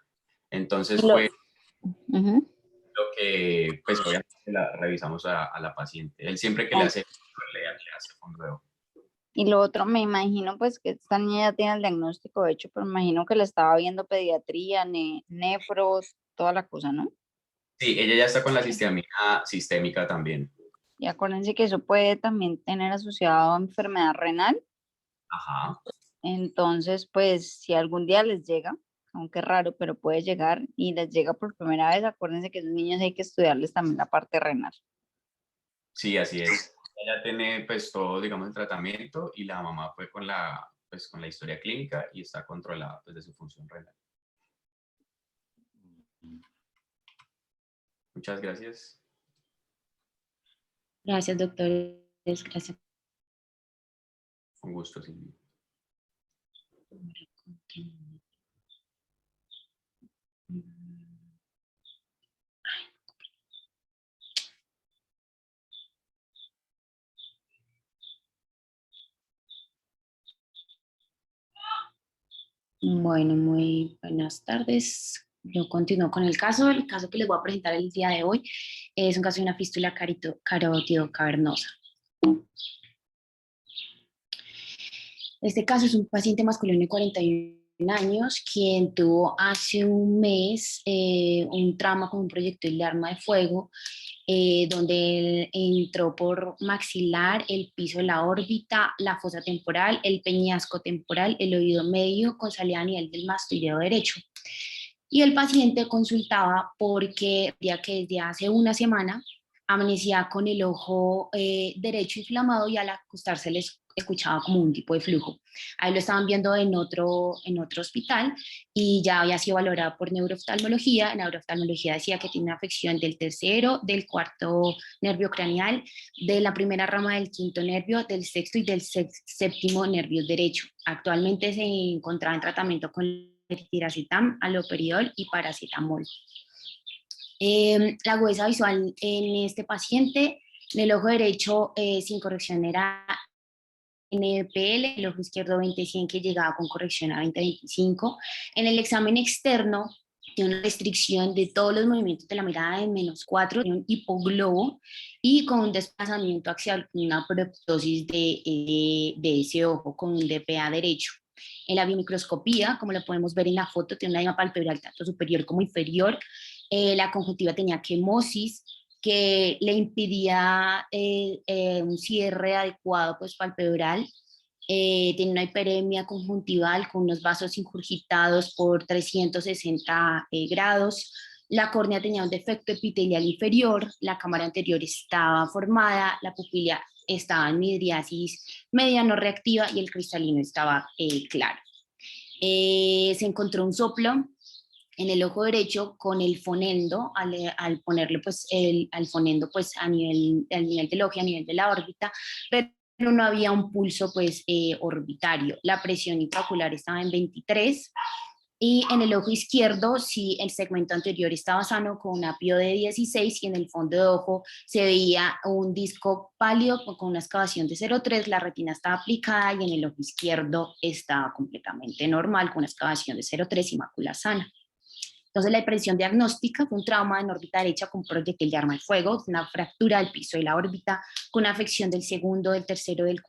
Entonces Lo- fue Ujú. lo que, pues obviamente la revisamos a la paciente. Él siempre que le hace, le hace fondo de ojo. Y lo otro, me imagino pues que esta niña ya tiene el diagnóstico hecho, pero me imagino que le estaba viendo pediatría, nefros, toda la cosa, ¿no? Sí, ella ya está con la histamina sistémica también. Y acuérdense que eso puede también tener asociado a enfermedad renal. Ajá. Entonces, pues si algún día les llega, aunque es raro, pero puede llegar y les llega por primera vez, acuérdense que esos niños hay que estudiarles también la parte renal. Sí, así es. Ella tiene pues todo, digamos, el tratamiento y la mamá fue con pues, con la historia clínica y está controlada pues, de su función renal. Muchas gracias. Gracias, doctores. Gracias. Un gusto, Silvia. Bueno, muy buenas tardes. Yo continúo con el caso. El caso que les voy a presentar el día de hoy es un caso de una fístula carótido cavernosa. Este caso es un paciente masculino de 41 años quien tuvo hace un mes un trauma con un proyectil de arma de fuego donde él entró por maxilar, el piso de la órbita, la fosa temporal, el peñasco temporal, el oído medio con salida a nivel del mastoideo derecho. Y el paciente consultaba porque ya que desde hace una semana amanecía con el ojo derecho inflamado y al acostarse les escuchaba como un tipo de flujo. Ahí lo estaban viendo en otro hospital y ya había sido valorado por neurooftalmología. Neurooftalmología decía que tiene una afección del tercero, del cuarto nervio craneal, de la primera rama del quinto nervio, del sexto y del séptimo nervio derecho. Actualmente se encontraba en tratamiento con tiracetam, haloperidol y paracetamol. La agudeza visual en este paciente, en el ojo derecho sin corrección era NPL, el ojo izquierdo 20-100 que llegaba con corrección a 20-25. En el examen externo tiene una restricción de todos los movimientos de la mirada de -4, un hipoglobo y con un desplazamiento axial, una proptosis de ese ojo con un DPA derecho. En la biomicroscopía, como lo podemos ver en la foto, tiene una edema palpebral tanto superior como inferior. La conjuntiva tenía quemosis, que le impidía un cierre adecuado pues, palpebral. Tiene una hiperemia conjuntival con unos vasos ingurgitados por 360 grados. La córnea tenía un defecto epitelial inferior, la cámara anterior estaba formada, la pupila estaba en midriasis media no reactiva y el cristalino estaba claro. Se encontró un soplo en el ojo derecho con el fonendo, al ponerle pues al fonendo pues al nivel del ojo, a nivel de la órbita, pero no había un pulso pues orbitario. La presión intraocular estaba en 23 y en el ojo izquierdo sí el segmento anterior estaba sano con una PIO de 16 y en el fondo de ojo se veía un disco pálido con una excavación de 0,3, la retina estaba aplicada y en el ojo izquierdo estaba completamente normal con una excavación de 0,3 y mácula sana. Entonces, la hipertensión diagnóstica fue un trauma en órbita derecha con proyectil de arma de fuego, una fractura del piso de la órbita, con una afección del segundo, del tercero, del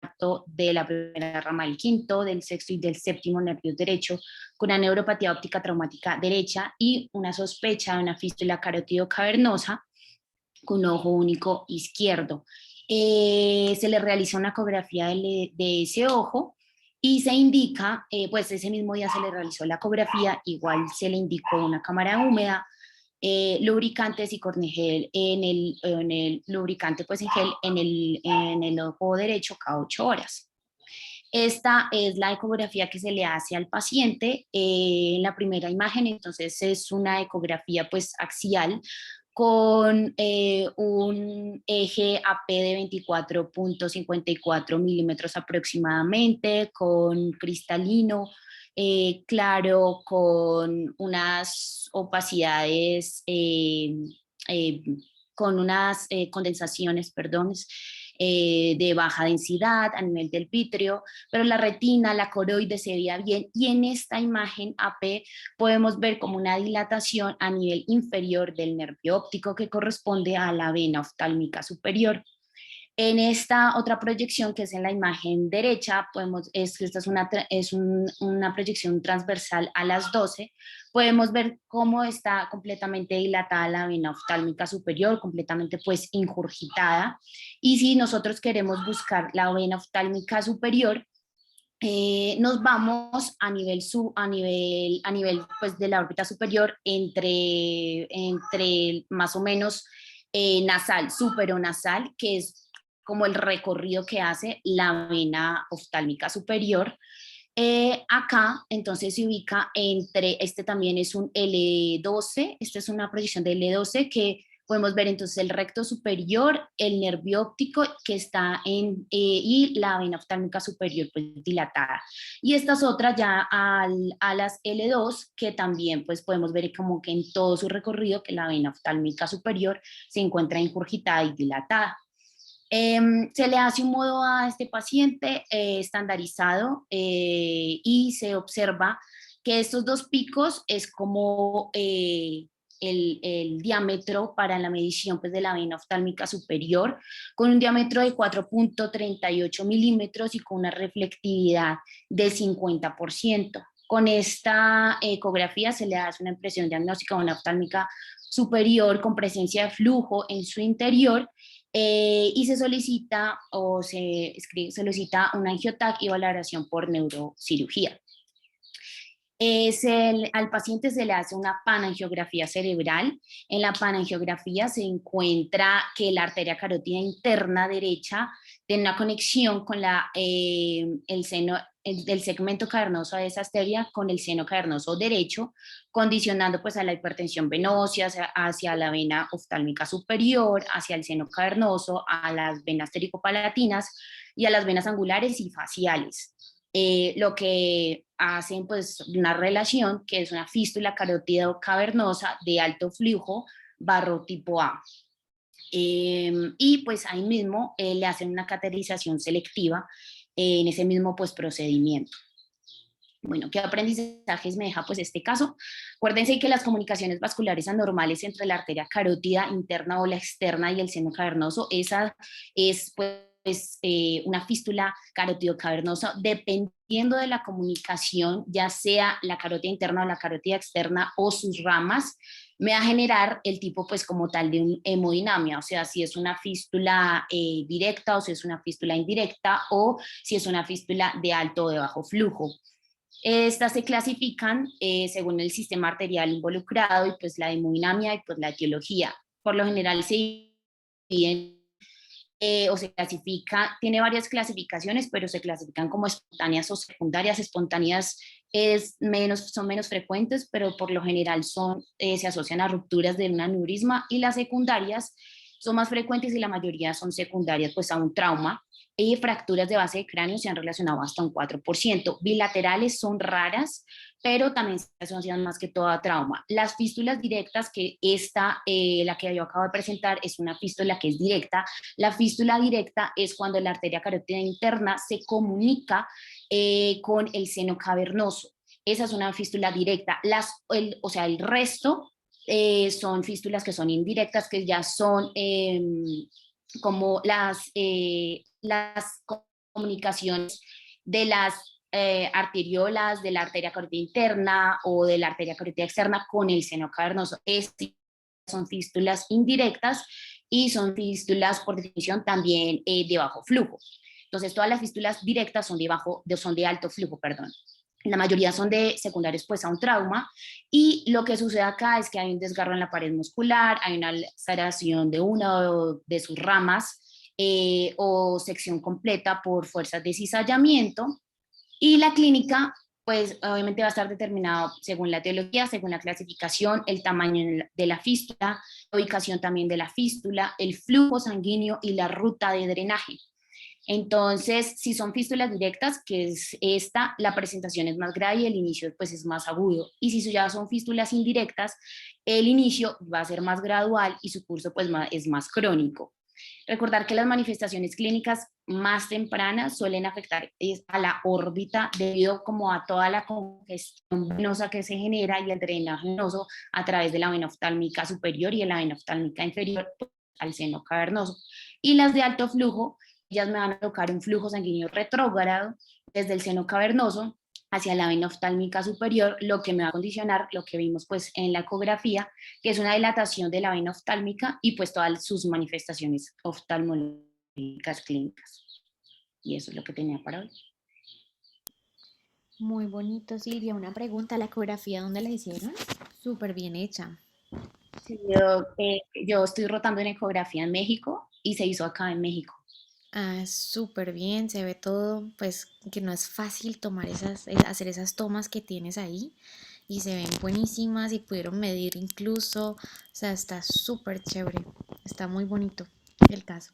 cuarto, de la primera rama del quinto, del sexto y del séptimo nervios derecho, con una neuropatía óptica traumática derecha y una sospecha de una fístula carótido cavernosa. con ojo único izquierdo. Se le realiza una ecografía de ese ojo y se indica, pues ese mismo día se le realizó la ecografía, igual se le indicó una cámara húmeda, lubricantes y cornigel en el lubricante pues en gel en el ojo derecho cada 8 horas. Esta es la ecografía que se le hace al paciente en la primera imagen. Entonces es una ecografía pues axial con un eje AP de 24.54 milímetros aproximadamente, con cristalino, claro, con unas opacidades, con unas condensaciones, perdón, de baja densidad a nivel del vítreo, pero la retina, la coroide se veía bien, y en esta imagen AP podemos ver como una dilatación a nivel inferior del nervio óptico que corresponde a la vena oftálmica superior. En esta otra proyección, que es en la imagen derecha, esta es una proyección transversal a las 12, podemos ver cómo está completamente dilatada la vena oftálmica superior, completamente pues ingurgitada, y si nosotros queremos buscar la vena oftálmica superior, nos vamos a nivel pues, de la órbita superior entre más o menos nasal, superonasal, que es como el recorrido que hace la vena oftálmica superior. Acá entonces se ubica entre, este también es un L12, esta es una proyección de L12 que podemos ver entonces el recto superior, el nervio óptico que está y la vena oftálmica superior pues dilatada. Y estas otras ya a las L2 que también pues podemos ver como que en todo su recorrido que la vena oftálmica superior se encuentra ingurgitada y dilatada. Se le hace un modo a este paciente estandarizado y se observa que estos dos picos es como el diámetro para la medición pues, de la vena oftálmica superior, con un diámetro de 4.38 milímetros y con una reflectividad de 50%. Con esta ecografía se le hace una impresión diagnóstica de una oftálmica superior con presencia de flujo en su interior, y se solicita una angioTAC y valoración por neurocirugía. Al paciente se le hace una panangiografía cerebral. En la panangiografía se encuentra que la arteria carótida interna derecha tiene una conexión con el segmento cavernoso de esa arteria con el seno cavernoso derecho, condicionando pues a la hipertensión venosa, hacia la vena oftálmica superior, hacia el seno cavernoso, a las venas pericopalatinas y a las venas angulares y faciales. Lo que hacen pues una relación que es una fístula carótida cavernosa de alto flujo barro tipo A. Y pues ahí mismo le hacen una cateterización selectiva en ese mismo pues procedimiento. Bueno, ¿qué aprendizajes me deja pues este caso? Acuérdense que las comunicaciones vasculares anormales entre la arteria carótida interna o la externa y el seno cavernoso, esa es pues una fístula carótido cavernosa, dependiendo de la comunicación, ya sea la carótida interna o la carótida externa o sus ramas, me va a generar el tipo pues como tal de un hemodinamia, o sea, si es una fístula directa o si es una fístula indirecta o si es una fístula de alto o de bajo flujo. Estas se clasifican según el sistema arterial involucrado y pues la hemodinamia y pues la etiología. Por lo general se dividen o se clasifica, tiene varias clasificaciones, pero se clasifican como espontáneas o secundarias. Espontáneas son menos frecuentes, pero por lo general se asocian a rupturas de un aneurisma, y las secundarias son más frecuentes y la mayoría son secundarias pues a un trauma, y fracturas de base de cráneo se han relacionado hasta un 4%. Bilaterales son raras, pero también se asocian más que todo a trauma. Las fístulas directas, que la que yo acabo de presentar, es una fístula que es directa. La fístula directa es cuando la arteria carótida interna se comunica con el seno cavernoso. Esa es una fístula directa. El resto son fístulas que son indirectas, que ya son como las comunicaciones de las arteriolas, de la arteria carótida interna o de la arteria carótida externa con el seno cavernoso. Estas son fístulas indirectas y son fístulas por definición también de bajo flujo. Entonces todas las fístulas directas son de alto flujo, perdón. La mayoría son de secundarios pues a un trauma, y lo que sucede acá es que hay un desgarro en la pared muscular, hay una laceración de una de sus ramas o sección completa por fuerzas de cizallamiento, y la clínica pues obviamente va a estar determinado según la etiología, según la clasificación, el tamaño de la fístula, la ubicación también de la fístula, el flujo sanguíneo y la ruta de drenaje. Entonces, si son fístulas directas, que es esta, la presentación es más grave y el inicio pues es más agudo. Y si ya son fístulas indirectas, el inicio va a ser más gradual y su curso pues es más crónico. Recordar que las manifestaciones clínicas más tempranas suelen afectar a la órbita debido como a toda la congestión venosa que se genera y el drenaje venoso a través de la vena oftálmica superior y de la vena oftálmica inferior al seno cavernoso. Y las de alto flujo, ellas me van a tocar un flujo sanguíneo retrógrado desde el seno cavernoso hacia la vena oftálmica superior, lo que me va a condicionar lo que vimos pues en la ecografía, que es una dilatación de la vena oftálmica y pues todas sus manifestaciones oftalmológicas clínicas. Y eso es lo que tenía para hoy. Muy bonito, Silvia. Una pregunta, ¿la ecografía dónde la hicieron? Súper bien hecha. Sí, yo estoy rotando en ecografía en México y se hizo acá en México. Ah, súper bien, se ve todo, pues que no es fácil hacer esas tomas que tienes ahí y se ven buenísimas y pudieron medir incluso, o sea, está súper chévere, está muy bonito el caso.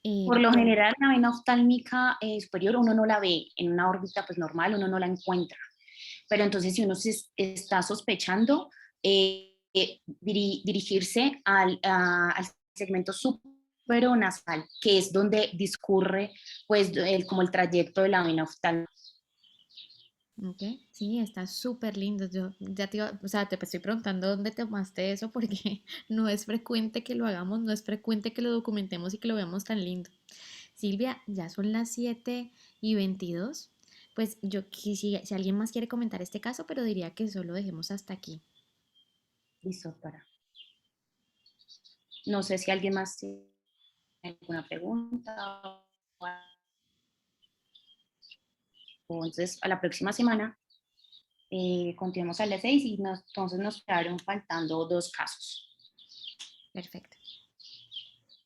Por lo general, la vena oftálmica superior uno no la ve en una órbita pues normal, uno no la encuentra. Pero entonces si uno se está sospechando, dirigirse al segmento superonasal, que es donde discurre pues como el trayecto de la vena oftálmica. Ok, sí, está súper lindo. Yo ya o sea, te estoy preguntando dónde tomaste eso porque no es frecuente que lo hagamos, no es frecuente que lo documentemos y que lo veamos tan lindo. Silvia, ya son las 7:22. Pues yo quisiera, si alguien más quiere comentar este caso, pero diría que solo dejemos hasta aquí. Listo, no sé si alguien más tiene alguna pregunta. Entonces, a la próxima semana continuemos a las 6 y entonces nos quedaron faltando 2 casos. Perfecto.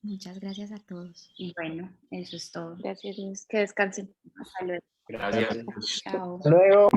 Muchas gracias a todos. Y bueno, eso es todo. Gracias, que descansen. Hasta luego. Gracias. Chao. Hasta luego.